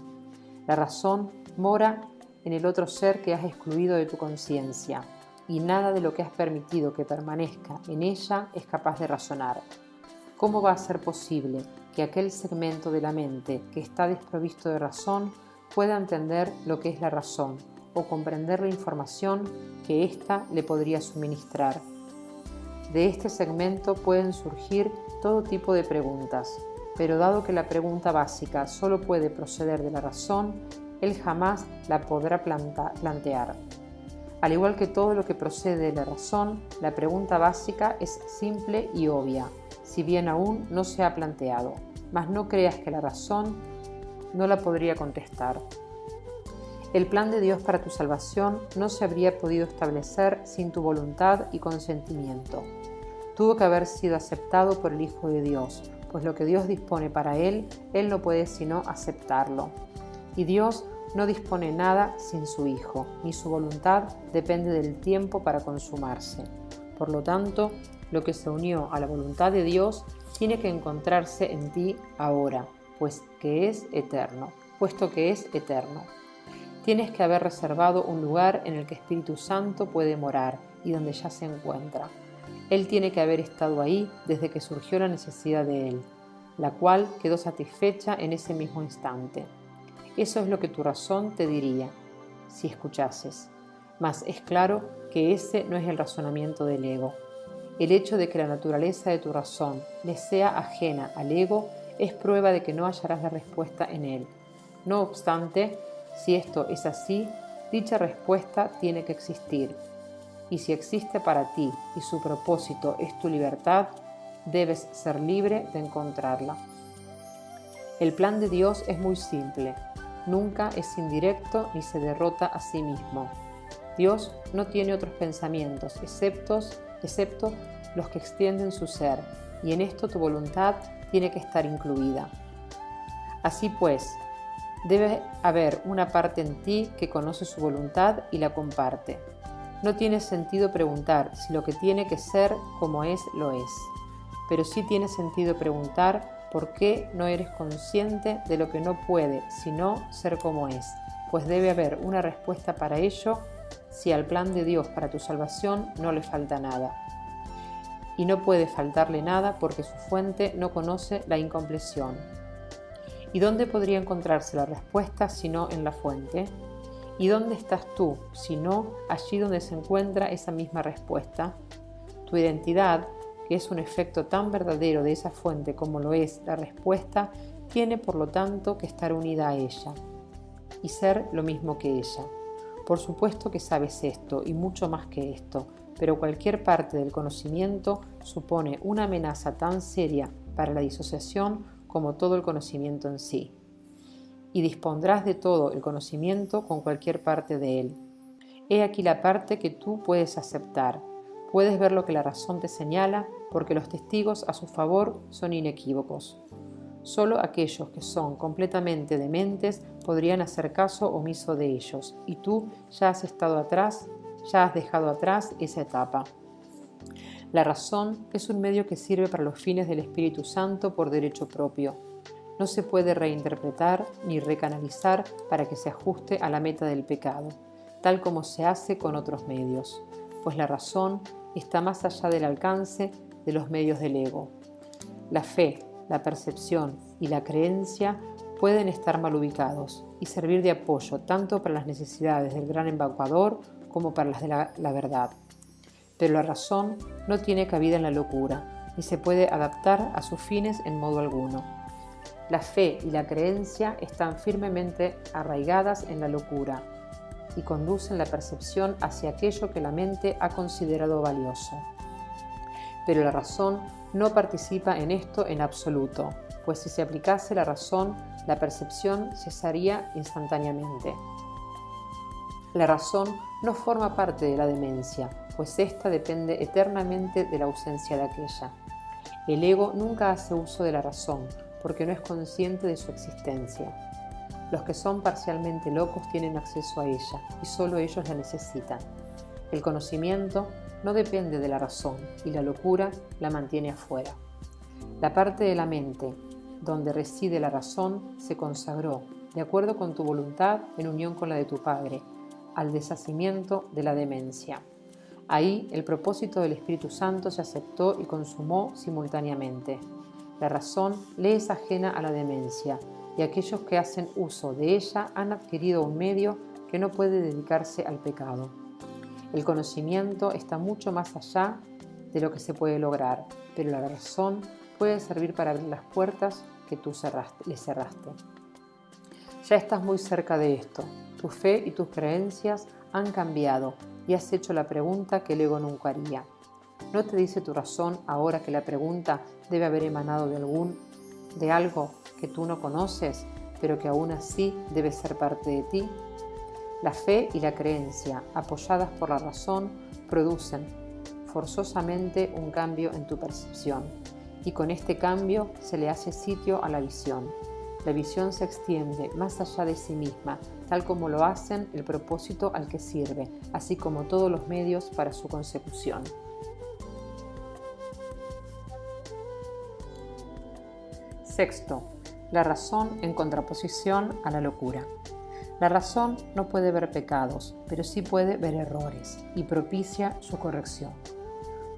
Speaker 1: La razón mora en el otro ser que has excluido de tu conciencia, y nada de lo que has permitido que permanezca en ella es capaz de razonar. ¿Cómo va a ser posible que aquel segmento de la mente que está desprovisto de razón pueda entender lo que es la razón o comprender la información que ésta le podría suministrar? De este segmento pueden surgir todo tipo de preguntas, pero dado que la pregunta básica solo puede proceder de la razón, él jamás la podrá plantear. Al igual que todo lo que procede de la razón, la pregunta básica es simple y obvia, si bien aún no se ha planteado, mas no creas que la razón no la podría contestar. El plan de Dios para tu salvación no se habría podido establecer sin tu voluntad y consentimiento. Tuvo que haber sido aceptado por el Hijo de Dios, pues lo que Dios dispone para Él no puede sino aceptarlo. Y Dios no dispone nada sin su Hijo, ni su voluntad depende del tiempo para consumarse. Por lo tanto, lo que se unió a la voluntad de Dios tiene que encontrarse en ti ahora, puesto que es eterno. Tienes que haber reservado un lugar en el que Espíritu Santo puede morar y donde ya se encuentra. Él tiene que haber estado ahí desde que surgió la necesidad de Él, la cual quedó satisfecha en ese mismo instante. Eso es lo que tu razón te diría, si escuchases. Mas es claro que ese no es el razonamiento del ego. El hecho de que la naturaleza de tu razón le sea ajena al ego es prueba de que no hallarás la respuesta en él. No obstante, si esto es así, dicha respuesta tiene que existir. Y si existe para ti y su propósito es tu libertad, debes ser libre de encontrarla. El plan de Dios es muy simple. Nunca es indirecto ni se derrota a sí mismo. Dios no tiene otros pensamientos, excepto los que extienden su ser, y en esto tu voluntad tiene que estar incluida. Así pues, debe haber una parte en ti que conoce su voluntad y la comparte. No tiene sentido preguntar si lo que tiene que ser como es, lo es. Pero sí tiene sentido preguntar por qué no eres consciente de lo que no puede, sino ser como es, pues debe haber una respuesta para ello si al plan de Dios para tu salvación no le falta nada. Y no puede faltarle nada porque su fuente no conoce la incompleción. ¿Y dónde podría encontrarse la respuesta si no en la fuente? ¿Y dónde estás tú, si no allí donde se encuentra esa misma respuesta? Tu identidad, que es un efecto tan verdadero de esa fuente como lo es la respuesta, tiene por lo tanto que estar unida a ella y ser lo mismo que ella. Por supuesto que sabes esto y mucho más que esto, pero cualquier parte del conocimiento supone una amenaza tan seria para la disociación como todo el conocimiento en sí. Y dispondrás de todo el conocimiento con cualquier parte de él. He aquí la parte que tú puedes aceptar. Puedes ver lo que la razón te señala, porque los testigos a su favor son inequívocos. Solo aquellos que son completamente dementes podrían hacer caso omiso de ellos, y tú ya has dejado atrás esa etapa. La razón es un medio que sirve para los fines del Espíritu Santo por derecho propio. No se puede reinterpretar ni recanalizar para que se ajuste a la meta del pecado, tal como se hace con otros medios, pues la razón está más allá del alcance de los medios del ego. La fe, la percepción y la creencia pueden estar mal ubicados y servir de apoyo tanto para las necesidades del gran evacuador como para las de la verdad. Pero la razón no tiene cabida en la locura, ni se puede adaptar a sus fines en modo alguno. La fe y la creencia están firmemente arraigadas en la locura y conducen la percepción hacia aquello que la mente ha considerado valioso. Pero la razón no participa en esto en absoluto, pues si se aplicase la razón, la percepción cesaría instantáneamente. La razón no forma parte de la demencia, pues ésta depende eternamente de la ausencia de aquella. El ego nunca hace uso de la razón, porque no es consciente de su existencia. Los que son parcialmente locos tienen acceso a ella, y solo ellos la necesitan. El conocimiento no depende de la razón, y la locura la mantiene afuera. La parte de la mente, donde reside la razón, se consagró, de acuerdo con tu voluntad, en unión con la de tu Padre, al deshacimiento de la demencia. Ahí el propósito del Espíritu Santo se aceptó y consumó simultáneamente. La razón le es ajena a la demencia, y aquellos que hacen uso de ella han adquirido un medio que no puede dedicarse al pecado. El conocimiento está mucho más allá de lo que se puede lograr, pero la razón puede servir para abrir las puertas que tú le cerraste. Ya estás muy cerca de esto. Tu fe y tus creencias han cambiado y has hecho la pregunta que el ego nunca haría. ¿No te dice tu razón ahora que la pregunta debe haber emanado de algo que tú no conoces, pero que aún así debe ser parte de ti? La fe y la creencia, apoyadas por la razón, producen forzosamente un cambio en tu percepción, y con este cambio se le hace sitio a la visión. La visión se extiende más allá de sí misma, tal como lo hacen el propósito al que sirve, así como todos los medios para su consecución. Sexto, la razón en contraposición a la locura. La razón no puede ver pecados, pero sí puede ver errores y propicia su corrección.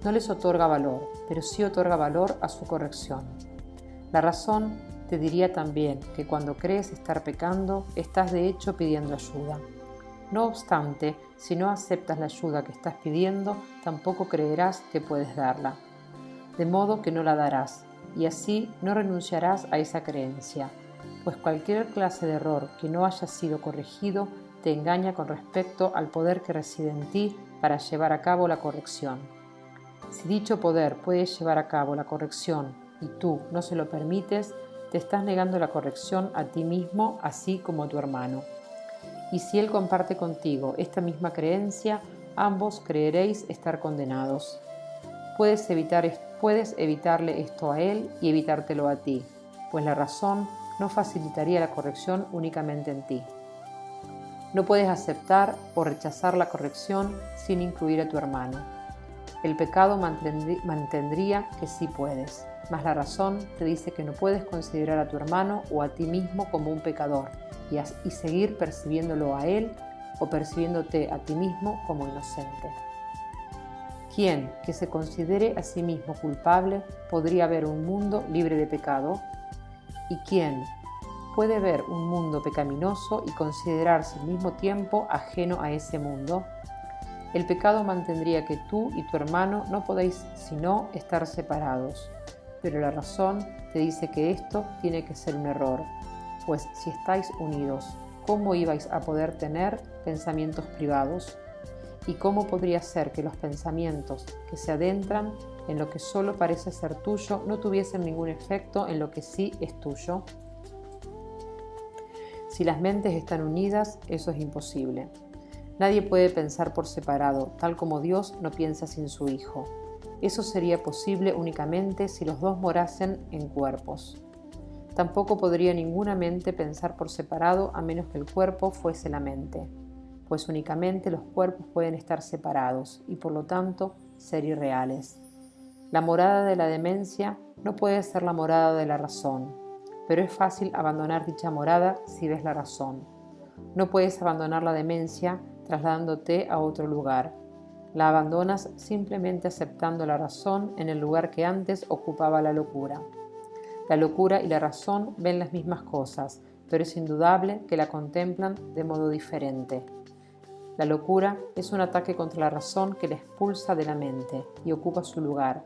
Speaker 1: No les otorga valor, pero sí otorga valor a su corrección. La razón te diría también que cuando crees estar pecando, estás de hecho pidiendo ayuda. No obstante, si no aceptas la ayuda que estás pidiendo, tampoco creerás que puedes darla. De modo que no la darás, y así no renunciarás a esa creencia, pues cualquier clase de error que no haya sido corregido te engaña con respecto al poder que reside en ti para llevar a cabo la corrección. Si dicho poder puede llevar a cabo la corrección y tú no se lo permites, te estás negando la corrección a ti mismo, así como a tu hermano. Y si él comparte contigo esta misma creencia, ambos creeréis estar condenados. Puedes evitarle esto a él y evitártelo a ti, pues la razón no facilitaría la corrección únicamente en ti. No puedes aceptar o rechazar la corrección sin incluir a tu hermano. El pecado mantendría que sí puedes, mas la razón te dice que no puedes considerar a tu hermano o a ti mismo como un pecador y seguir percibiéndolo a él o percibiéndote a ti mismo como inocente. ¿Quién que se considere a sí mismo culpable podría ver un mundo libre de pecado? ¿Y quién puede ver un mundo pecaminoso y considerarse al mismo tiempo ajeno a ese mundo? El pecado mantendría que tú y tu hermano no podéis sino estar separados, pero la razón te dice que esto tiene que ser un error, pues si estáis unidos, ¿cómo ibais a poder tener pensamientos privados? ¿Y cómo podría ser que los pensamientos que se adentran en lo que solo parece ser tuyo no tuviesen ningún efecto en lo que sí es tuyo? Si las mentes están unidas, eso es imposible. Nadie puede pensar por separado, tal como Dios no piensa sin su Hijo. Eso sería posible únicamente si los dos morasen en cuerpos. Tampoco podría ninguna mente pensar por separado a menos que el cuerpo fuese la mente, pues únicamente los cuerpos pueden estar separados y por lo tanto ser irreales. La morada de la demencia no puede ser la morada de la razón, pero es fácil abandonar dicha morada si ves la razón. No puedes abandonar la demencia trasladándote a otro lugar. La abandonas simplemente aceptando la razón en el lugar que antes ocupaba la locura. La locura y la razón ven las mismas cosas, pero es indudable que la contemplan de modo diferente. La locura es un ataque contra la razón que la expulsa de la mente y ocupa su lugar.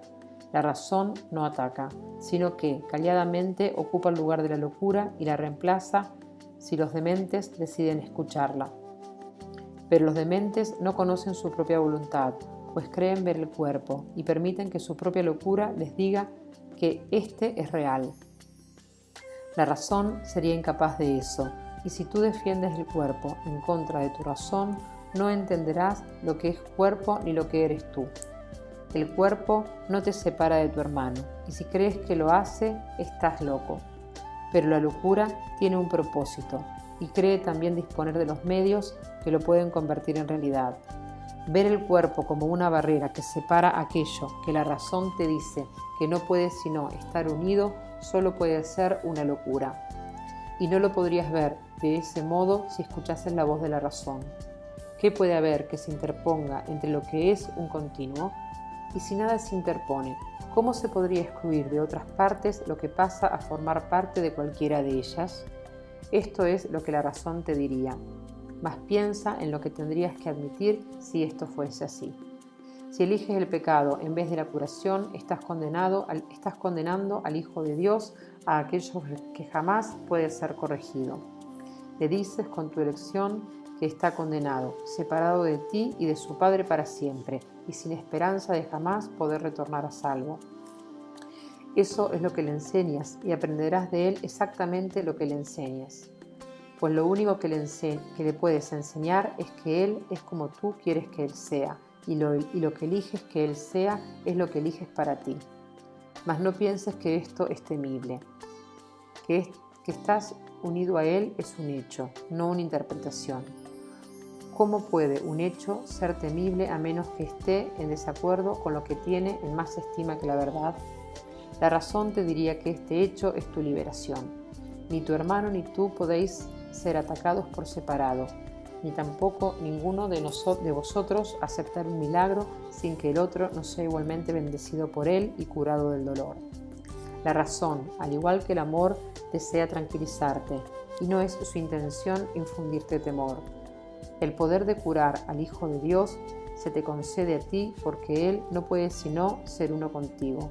Speaker 1: La razón no ataca, sino que calladamente ocupa el lugar de la locura y la reemplaza si los dementes deciden escucharla. Pero los dementes no conocen su propia voluntad, pues creen ver el cuerpo y permiten que su propia locura les diga que éste es real. La razón sería incapaz de eso, y si tú defiendes el cuerpo en contra de tu razón, no entenderás lo que es cuerpo ni lo que eres tú. El cuerpo no te separa de tu hermano, y si crees que lo hace, estás loco. Pero la locura tiene un propósito, y cree también disponer de los medios que lo pueden convertir en realidad. Ver el cuerpo como una barrera que separa aquello que la razón te dice que no puede sino estar unido, solo puede ser una locura. Y no lo podrías ver de ese modo si escuchases la voz de la razón. ¿Qué puede haber que se interponga entre lo que es un continuo? Y si nada se interpone, ¿cómo se podría excluir de otras partes lo que pasa a formar parte de cualquiera de ellas? Esto es lo que la razón te diría, mas piensa en lo que tendrías que admitir si esto fuese así. Si eliges el pecado en vez de la curación, estás condenando al Hijo de Dios a aquello que jamás puede ser corregido. Le dices con tu elección que está condenado, separado de ti y de su Padre para siempre, y sin esperanza de jamás poder retornar a salvo. Eso es lo que le enseñas, y aprenderás de él exactamente lo que le enseñes. Pues lo único que le puedes enseñar es que él es como tú quieres que él sea, y lo que eliges que él sea es lo que eliges para ti. Mas no pienses que esto es temible. Que estás unido a él es un hecho, no una interpretación. ¿Cómo puede un hecho ser temible a menos que esté en desacuerdo con lo que tiene en más estima que la verdad? La razón te diría que este hecho es tu liberación. Ni tu hermano ni tú podéis ser atacados por separado, ni tampoco ninguno de vosotros aceptar un milagro sin que el otro no sea igualmente bendecido por él y curado del dolor. La razón, al igual que el amor, desea tranquilizarte, y no es su intención infundirte temor. El poder de curar al Hijo de Dios se te concede a ti porque Él no puede sino ser uno contigo.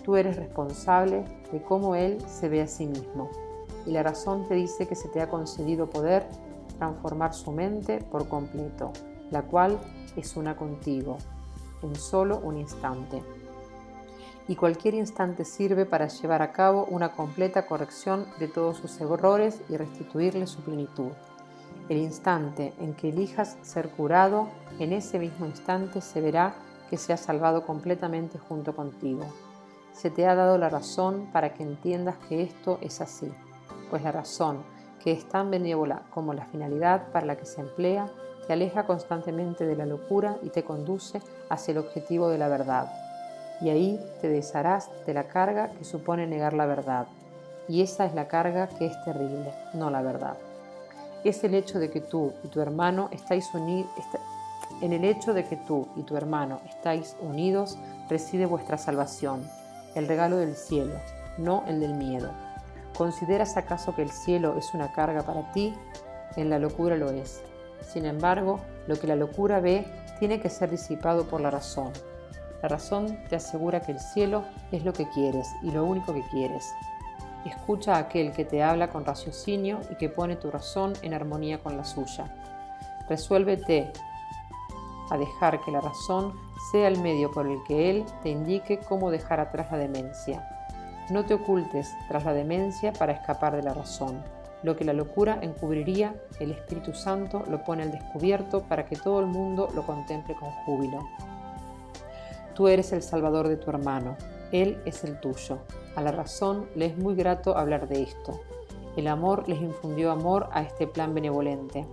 Speaker 1: Tú eres responsable de cómo Él se ve a sí mismo, y la razón te dice que se te ha concedido poder transformar su mente por completo, la cual es una contigo, en solo un instante. Y cualquier instante sirve para llevar a cabo una completa corrección de todos sus errores y restituirle su plenitud. El instante en que elijas ser curado, en ese mismo instante se verá que se ha salvado completamente junto contigo. Se te ha dado la razón para que entiendas que esto es así, pues la razón, que es tan benévola como la finalidad para la que se emplea, te aleja constantemente de la locura y te conduce hacia el objetivo de la verdad. Y ahí te desharás de la carga que supone negar la verdad. Y esa es la carga que es terrible, no la verdad. Es el hecho de que tú y tu hermano estáis unidos. En el hecho de que tú y tu hermano estáis unidos reside vuestra salvación, el regalo del cielo, no el del miedo. ¿Consideras acaso que el cielo es una carga para ti? En la locura lo es. Sin embargo, lo que la locura ve tiene que ser disipado por la razón. La razón te asegura que el cielo es lo que quieres y lo único que quieres. Escucha a aquel que te habla con raciocinio y que pone tu razón en armonía con la suya. Resuélvete a dejar que la razón sea el medio por el que él te indique cómo dejar atrás la demencia. No te ocultes tras la demencia para escapar de la razón. Lo que la locura encubriría, el Espíritu Santo lo pone al descubierto para que todo el mundo lo contemple con júbilo. Tú eres el salvador de tu hermano, él es el tuyo. A la razón le es muy grato hablar de esto. El amor les infundió amor a este plan benevolente.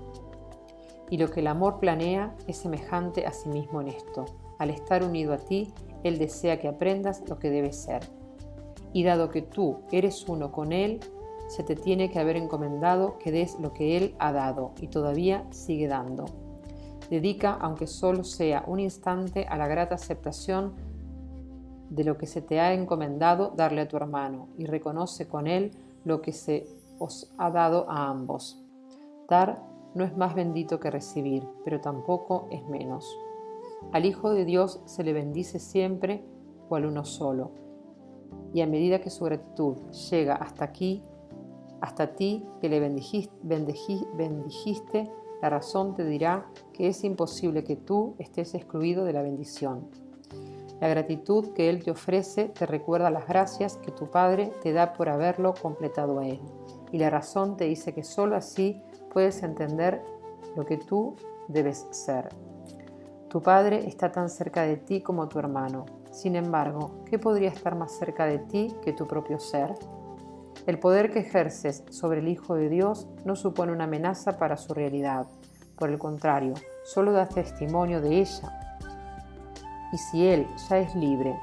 Speaker 1: Y lo que el amor planea es semejante a sí mismo en esto. Al estar unido a ti, él desea que aprendas lo que debes ser. Y dado que tú eres uno con él, se te tiene que haber encomendado que des lo que él ha dado y todavía sigue dando. Dedica, aunque solo sea un instante, a la grata aceptación de lo que se te ha encomendado darle a tu hermano y reconoce con él lo que se os ha dado a ambos. Dar no es más bendito que recibir, pero tampoco es menos. Al Hijo de Dios se le bendice siempre cual uno solo, y a medida que su gratitud llega hasta ti que le bendijiste, la razón te dirá que es imposible que tú estés excluido de la bendición. La gratitud que Él te ofrece te recuerda las gracias que tu Padre te da por haberlo completado a Él, y la razón te dice que sólo así puedes entender lo que tú debes ser. Tu Padre está tan cerca de ti como tu hermano. Sin embargo, ¿qué podría estar más cerca de ti que tu propio ser? El poder que ejerces sobre el Hijo de Dios no supone una amenaza para su realidad. Por el contrario, solo da testimonio de ella. Y si Él ya es libre,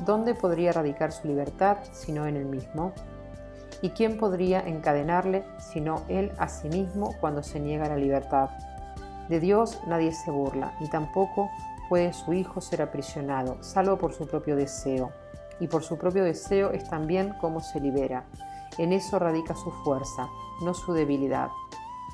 Speaker 1: ¿dónde podría radicar su libertad sino en Él mismo? ¿Y quién podría encadenarle sino Él a sí mismo cuando se niega a la libertad? De Dios nadie se burla, ni tampoco puede su Hijo ser aprisionado, salvo por su propio deseo. Y por su propio deseo es también como se libera. En eso radica su fuerza, no su debilidad.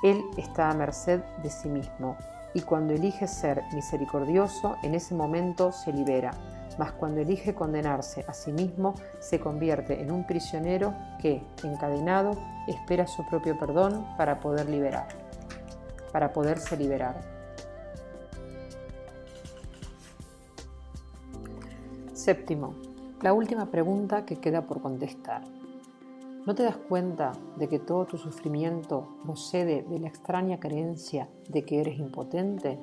Speaker 1: Él está a merced de sí mismo, y cuando elige ser misericordioso, en ese momento se libera. mas cuando elige condenarse a sí mismo, se convierte en un prisionero que, encadenado, espera su propio perdón para poderse liberar. Séptimo, la última pregunta que queda por contestar. ¿No te das cuenta de que todo tu sufrimiento procede de la extraña creencia de que eres impotente?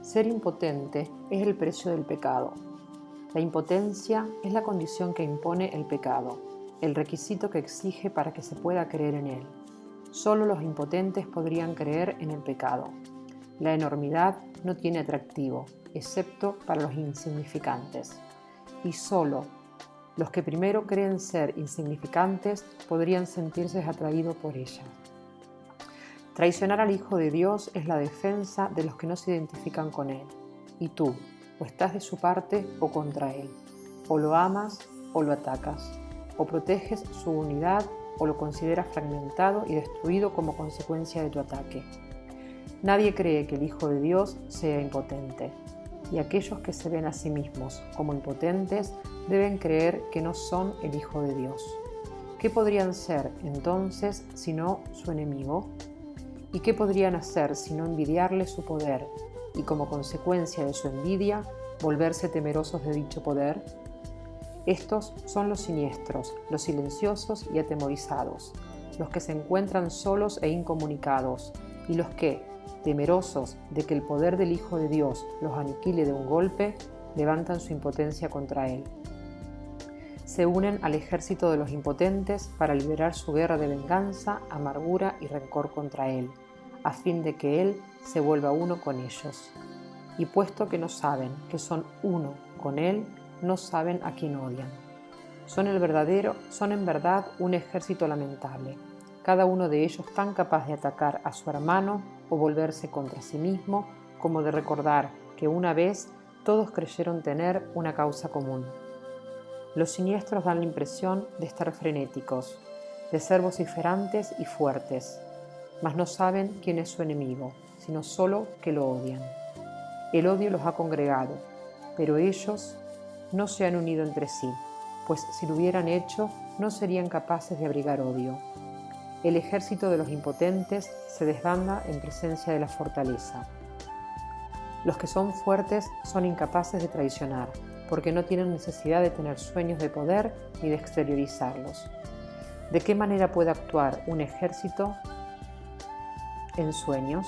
Speaker 1: Ser impotente es el precio del pecado. La impotencia es la condición que impone el pecado, el requisito que exige para que se pueda creer en él. Solo los impotentes podrían creer en el pecado. La enormidad no tiene atractivo, excepto para los insignificantes. Y solo los que primero creen ser insignificantes podrían sentirse atraídos por ella. Traicionar al Hijo de Dios es la defensa de los que no se identifican con Él. Y tú, o estás de su parte o contra Él. O lo amas o lo atacas. O proteges su unidad o lo consideras fragmentado y destruido como consecuencia de tu ataque. Nadie cree que el Hijo de Dios sea impotente. Y aquellos que se ven a sí mismos como impotentes deben creer que no son el Hijo de Dios. ¿Qué podrían ser entonces sino su enemigo? ¿Y qué podrían hacer sino envidiarle su poder y como consecuencia de su envidia volverse temerosos de dicho poder? Estos son los siniestros, los silenciosos y atemorizados, los que se encuentran solos e incomunicados y los que, temerosos de que el poder del Hijo de Dios los aniquile de un golpe, levantan su impotencia contra Él. Se unen al ejército de los impotentes para liberar su guerra de venganza, amargura y rencor contra Él, a fin de que Él se vuelva uno con ellos. Y puesto que no saben que son uno con Él, no saben a quién odian. Son en verdad un ejército lamentable, cada uno de ellos tan capaz de atacar a su hermano o volverse contra sí mismo, como de recordar que una vez todos creyeron tener una causa común. Los siniestros dan la impresión de estar frenéticos, de ser vociferantes y fuertes, mas no saben quién es su enemigo, sino solo que lo odian. El odio los ha congregado, pero ellos no se han unido entre sí, pues si lo hubieran hecho, no serían capaces de abrigar odio. El ejército de los impotentes se desbanda en presencia de la fortaleza. Los que son fuertes son incapaces de traicionar, porque no tienen necesidad de tener sueños de poder ni de exteriorizarlos. ¿De qué manera puede actuar un ejército en sueños?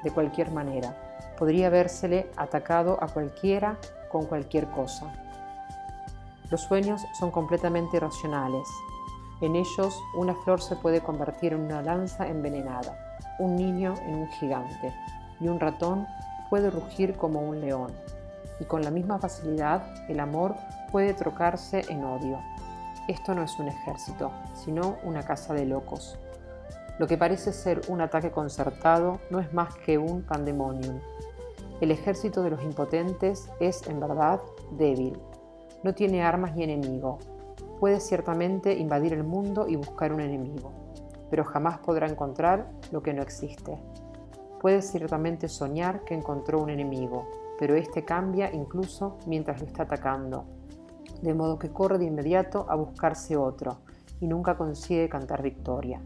Speaker 1: De cualquier manera. Podría habérsele atacado a cualquiera con cualquier cosa. Los sueños son completamente irracionales. En ellos, una flor se puede convertir en una lanza envenenada, un niño en un gigante, y un ratón puede rugir como un león. Y con la misma facilidad, el amor puede trocarse en odio. Esto no es un ejército, sino una casa de locos. Lo que parece ser un ataque concertado no es más que un pandemonium. El ejército de los impotentes es, en verdad, débil. No tiene armas ni enemigo. Puede ciertamente invadir el mundo y buscar un enemigo, pero jamás podrá encontrar lo que no existe. Puede ciertamente soñar que encontró un enemigo, pero éste cambia incluso mientras lo está atacando, de modo que corre de inmediato a buscarse otro y nunca consigue cantar victoria.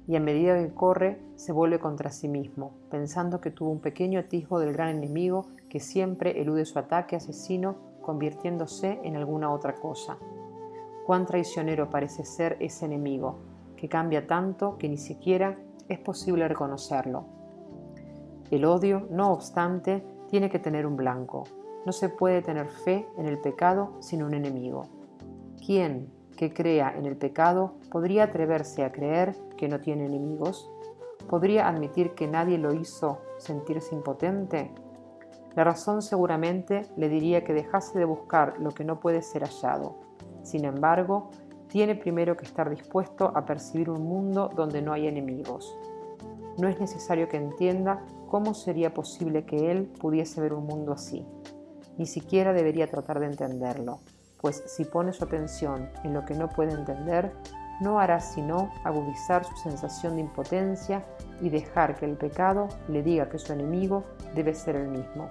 Speaker 1: Y a medida que corre, se vuelve contra sí mismo, pensando que tuvo un pequeño atisbo del gran enemigo que siempre elude su ataque asesino, convirtiéndose en alguna otra cosa. Cuán traicionero parece ser ese enemigo, que cambia tanto que ni siquiera es posible reconocerlo. El odio, no obstante, tiene que tener un blanco. No se puede tener fe en el pecado sin un enemigo. ¿Quién que crea en el pecado podría atreverse a creer que no tiene enemigos? ¿Podría admitir que nadie lo hizo sentirse impotente? La razón seguramente le diría que dejase de buscar lo que no puede ser hallado. Sin embargo, tiene primero que estar dispuesto a percibir un mundo donde no hay enemigos. No es necesario que entienda cómo sería posible que él pudiese ver un mundo así. Ni siquiera debería tratar de entenderlo, pues si pone su atención en lo que no puede entender, no hará sino agudizar su sensación de impotencia y dejar que el pecado le diga que su enemigo debe ser el mismo.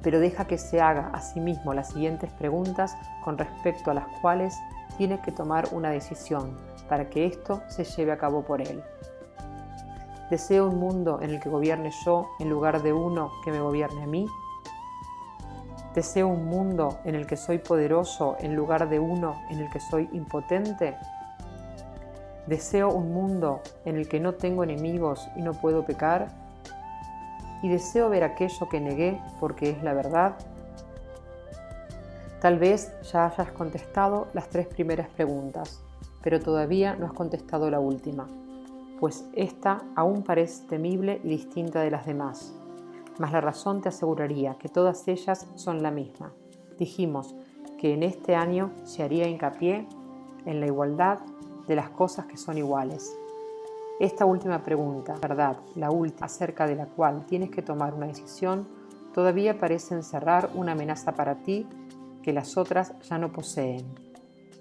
Speaker 1: pero deja que se haga a sí mismo las siguientes preguntas con respecto a las cuales tienes que tomar una decisión para que esto se lleve a cabo por él. ¿Deseo un mundo en el que gobierne yo en lugar de uno que me gobierne a mí? ¿Deseo un mundo en el que soy poderoso en lugar de uno en el que soy impotente? ¿Deseo un mundo en el que no tengo enemigos y no puedo pecar? ¿Y deseo ver aquello que negué porque es la verdad? Tal vez ya hayas contestado las 3 primeras preguntas, pero todavía no has contestado la última, pues esta aún parece temible y distinta de las demás. Mas la razón te aseguraría que todas ellas son la misma. Dijimos que en este año se haría hincapié en la igualdad de las cosas que son iguales. Esta última pregunta, verdad, la última, acerca de la cual tienes que tomar una decisión, todavía parece encerrar una amenaza para ti que las otras ya no poseen.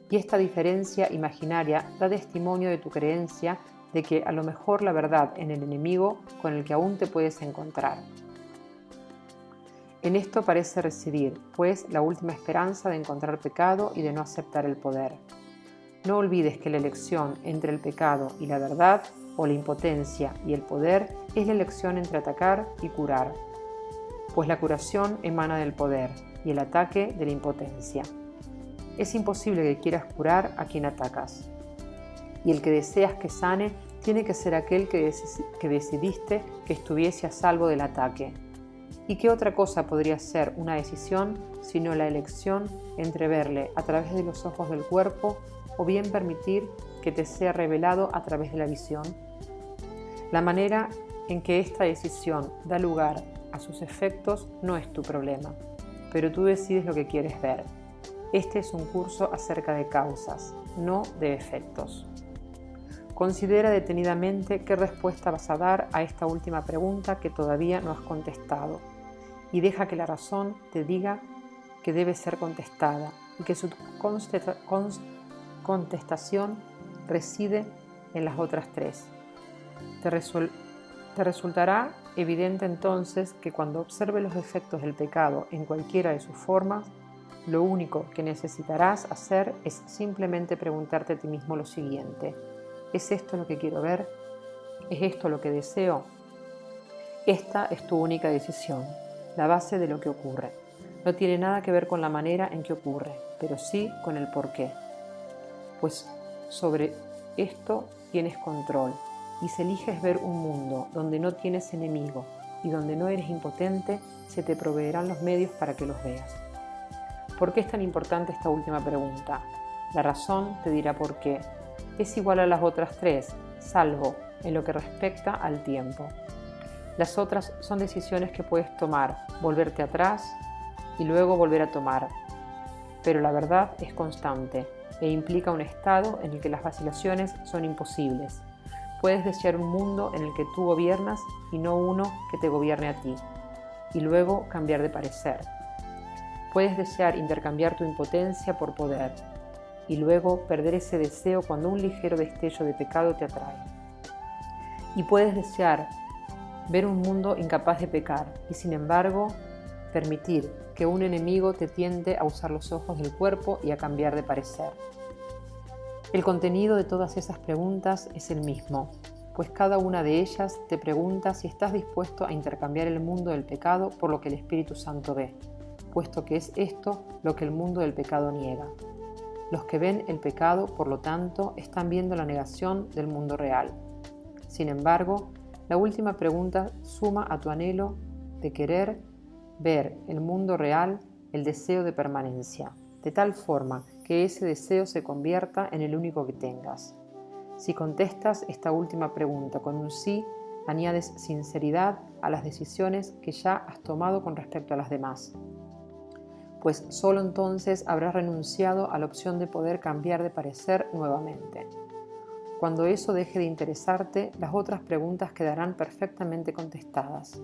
Speaker 1: Y esta diferencia imaginaria da testimonio de tu creencia de que a lo mejor la verdad en el enemigo con el que aún te puedes encontrar. En esto parece residir, pues, la última esperanza de encontrar pecado y de no aceptar el poder. No olvides que la elección entre el pecado y la verdad, o la impotencia y el poder, es la elección entre atacar y curar, pues la curación emana del poder y el ataque de la impotencia. Es imposible que quieras curar a quien atacas, y el que deseas que sane tiene que ser aquel que decidiste que estuviese a salvo del ataque. ¿Y qué otra cosa podría ser una decisión sino la elección entre verle a través de los ojos del cuerpo o bien permitir que te sea revelado a través de la visión? La manera en que esta decisión da lugar a sus efectos no es tu problema, pero tú decides lo que quieres ver. Este es un curso acerca de causas, no de efectos. Considera detenidamente qué respuesta vas a dar a esta última pregunta que todavía no has contestado y deja que la razón te diga que debe ser contestada y que su contestación reside en las otras 3. Te resultará evidente entonces que cuando observes los efectos del pecado en cualquiera de sus formas, lo único que necesitarás hacer es simplemente preguntarte a ti mismo lo siguiente: ¿es esto lo que quiero ver? ¿Es esto lo que deseo? Esta es tu única decisión, la base de lo que ocurre. No tiene nada que ver con la manera en que ocurre, pero sí con el porqué. Pues sobre esto tienes control, y si eliges ver un mundo donde no tienes enemigo y donde no eres impotente, se te proveerán los medios para que los veas. ¿Por qué es tan importante esta última pregunta? La razón te dirá por qué. Es igual a las otras 3, salvo en lo que respecta al tiempo. Las otras son decisiones que puedes tomar, volverte atrás y luego volver a tomar. Pero la verdad es constante e implica un estado en el que las vacilaciones son imposibles. Puedes desear un mundo en el que tú gobiernas y no uno que te gobierne a ti, y luego cambiar de parecer. Puedes desear intercambiar tu impotencia por poder, y luego perder ese deseo cuando un ligero destello de pecado te atrae. Y puedes desear ver un mundo incapaz de pecar, y sin embargo, permitir que un enemigo te tiente a usar los ojos del cuerpo y a cambiar de parecer. El contenido de todas esas preguntas es el mismo, pues cada una de ellas te pregunta si estás dispuesto a intercambiar el mundo del pecado por lo que el Espíritu Santo ve, puesto que es esto lo que el mundo del pecado niega. Los que ven el pecado, por lo tanto, están viendo la negación del mundo real. Sin embargo, la última pregunta suma a tu anhelo de querer ver el mundo real el deseo de permanencia, de tal forma que ese deseo se convierta en el único que tengas. Si contestas esta última pregunta con un sí, añades sinceridad a las decisiones que ya has tomado con respecto a las demás, pues solo entonces habrás renunciado a la opción de poder cambiar de parecer nuevamente. Cuando eso deje de interesarte, las otras preguntas quedarán perfectamente contestadas.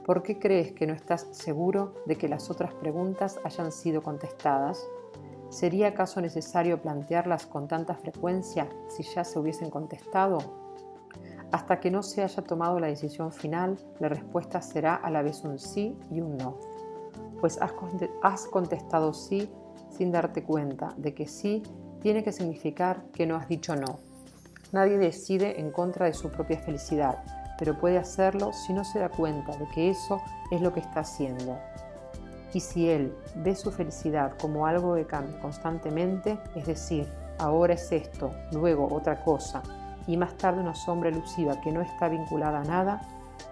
Speaker 1: ¿Por qué crees que no estás seguro de que las otras preguntas hayan sido contestadas? ¿Sería acaso necesario plantearlas con tanta frecuencia si ya se hubiesen contestado? Hasta que no se haya tomado la decisión final, la respuesta será a la vez un sí y un no. pues has contestado sí sin darte cuenta de que sí tiene que significar que no has dicho no. Nadie decide en contra de su propia felicidad, pero puede hacerlo si no se da cuenta de que eso es lo que está haciendo. Y si él ve su felicidad como algo que cambia constantemente, es decir, ahora es esto, luego otra cosa, y más tarde una sombra elusiva que no está vinculada a nada,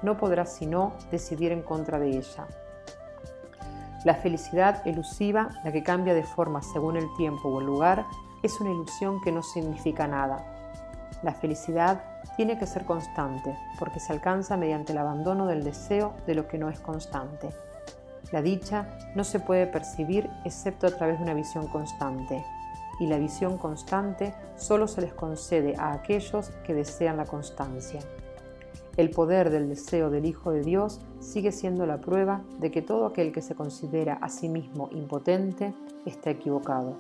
Speaker 1: no podrá sino decidir en contra de ella. La felicidad elusiva, la que cambia de forma según el tiempo o el lugar, es una ilusión que no significa nada. La felicidad tiene que ser constante, porque se alcanza mediante el abandono del deseo de lo que no es constante. La dicha no se puede percibir excepto a través de una visión constante, y la visión constante solo se les concede a aquellos que desean la constancia. El poder del deseo del Hijo de Dios sigue siendo la prueba de que todo aquel que se considera a sí mismo impotente está equivocado.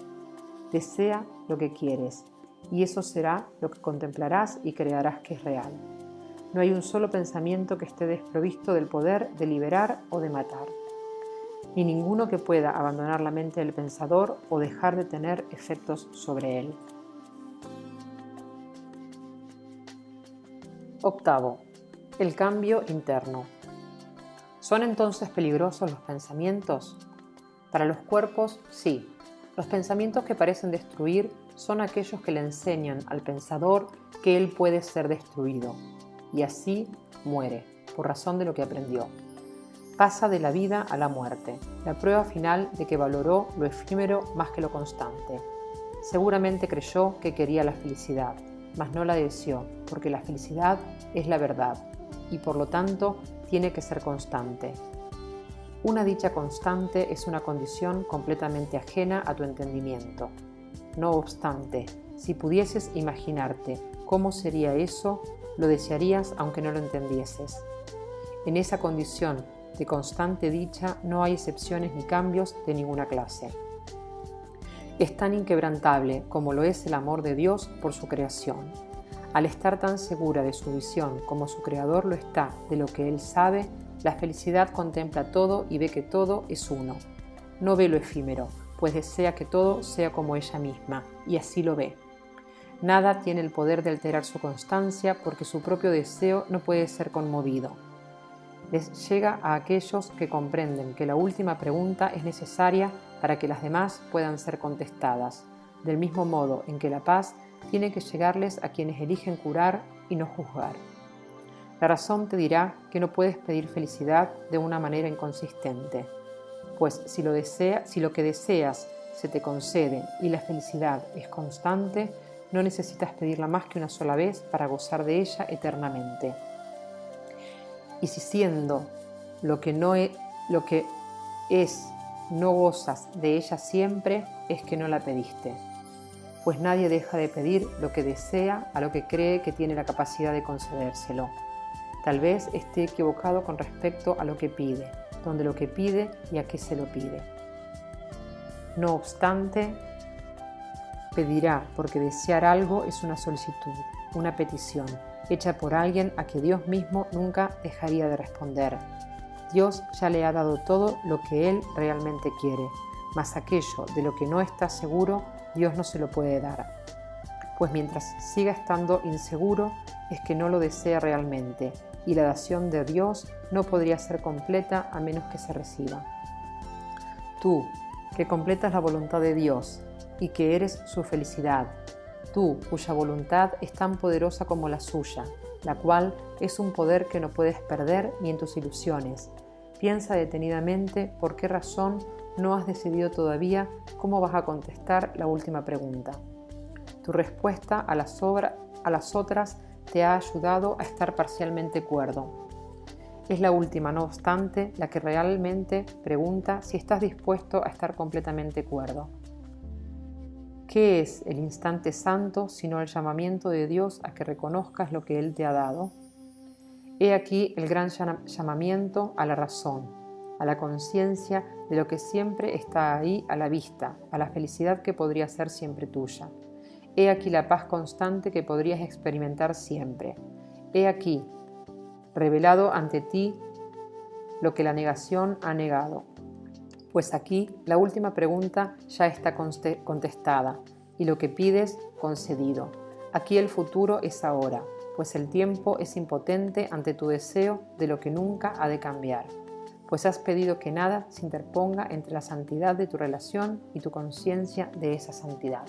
Speaker 1: Desea lo que quieres, y eso será lo que contemplarás y creerás que es real. No hay un solo pensamiento que esté desprovisto del poder de liberar o de matar, ni ninguno que pueda abandonar la mente del pensador o dejar de tener efectos sobre él. Octavo, el cambio interno. ¿Son entonces peligrosos los pensamientos? Para los cuerpos, sí. Los pensamientos que parecen destruir son aquellos que le enseñan al pensador que él puede ser destruido, y así muere, por razón de lo que aprendió. Pasa de la vida a la muerte, la prueba final de que valoró lo efímero más que lo constante. Seguramente creyó que quería la felicidad, mas no la deseó, porque la felicidad es la verdad, y por lo tanto tiene que ser constante. Una dicha constante es una condición completamente ajena a tu entendimiento. No obstante, si pudieses imaginarte cómo sería eso, lo desearías aunque no lo entendieses. En esa condición de constante dicha no hay excepciones ni cambios de ninguna clase. Es tan inquebrantable como lo es el amor de Dios por su creación. Al estar tan segura de su visión como su Creador lo está de lo que Él sabe, la felicidad contempla todo y ve que todo es uno. No ve lo efímero, pues desea que todo sea como ella misma, y así lo ve. Nada tiene el poder de alterar su constancia porque su propio deseo no puede ser conmovido. Les llega a aquellos que comprenden que la última pregunta es necesaria para que las demás puedan ser contestadas, del mismo modo en que la paz tiene que llegarles a quienes eligen curar y no juzgar. La razón te dirá que no puedes pedir felicidad de una manera inconsistente, pues si lo que deseas se te concede y la felicidad es constante, no necesitas pedirla más que una sola vez para gozar de ella eternamente. Y si siendo lo que es no gozas de ella siempre, es que no la pediste. Pues nadie deja de pedir lo que desea a lo que cree que tiene la capacidad de concedérselo. Tal vez esté equivocado con respecto a lo que pide, dónde lo que pide y a qué se lo pide. No obstante, pedirá porque desear algo es una solicitud, una petición, hecha por alguien a que Dios mismo nunca dejaría de responder. Dios ya le ha dado todo lo que Él realmente quiere, mas aquello de lo que no está seguro, Dios no se lo puede dar. Pues mientras siga estando inseguro, es que no lo desea realmente, y la dación de Dios no podría ser completa a menos que se reciba. Tú, que completas la voluntad de Dios y que eres su felicidad, tú, cuya voluntad es tan poderosa como la suya, la cual es un poder que no puedes perder ni en tus ilusiones. Piensa detenidamente por qué razón no has decidido todavía cómo vas a contestar la última pregunta. Tu respuesta a las otras te ha ayudado a estar parcialmente cuerdo. Es la última, no obstante, la que realmente pregunta si estás dispuesto a estar completamente cuerdo. ¿Qué es el instante santo sino el llamamiento de Dios a que reconozcas lo que Él te ha dado? He aquí el gran llamamiento a la razón, a la conciencia de lo que siempre está ahí a la vista, a la felicidad que podría ser siempre tuya. He aquí la paz constante que podrías experimentar siempre. He aquí, revelado ante ti, lo que la negación ha negado. Pues aquí la última pregunta ya está contestada y lo que pides concedido. Aquí el futuro es ahora, pues el tiempo es impotente ante tu deseo de lo que nunca ha de cambiar. Pues has pedido que nada se interponga entre la santidad de tu relación y tu conciencia de esa santidad.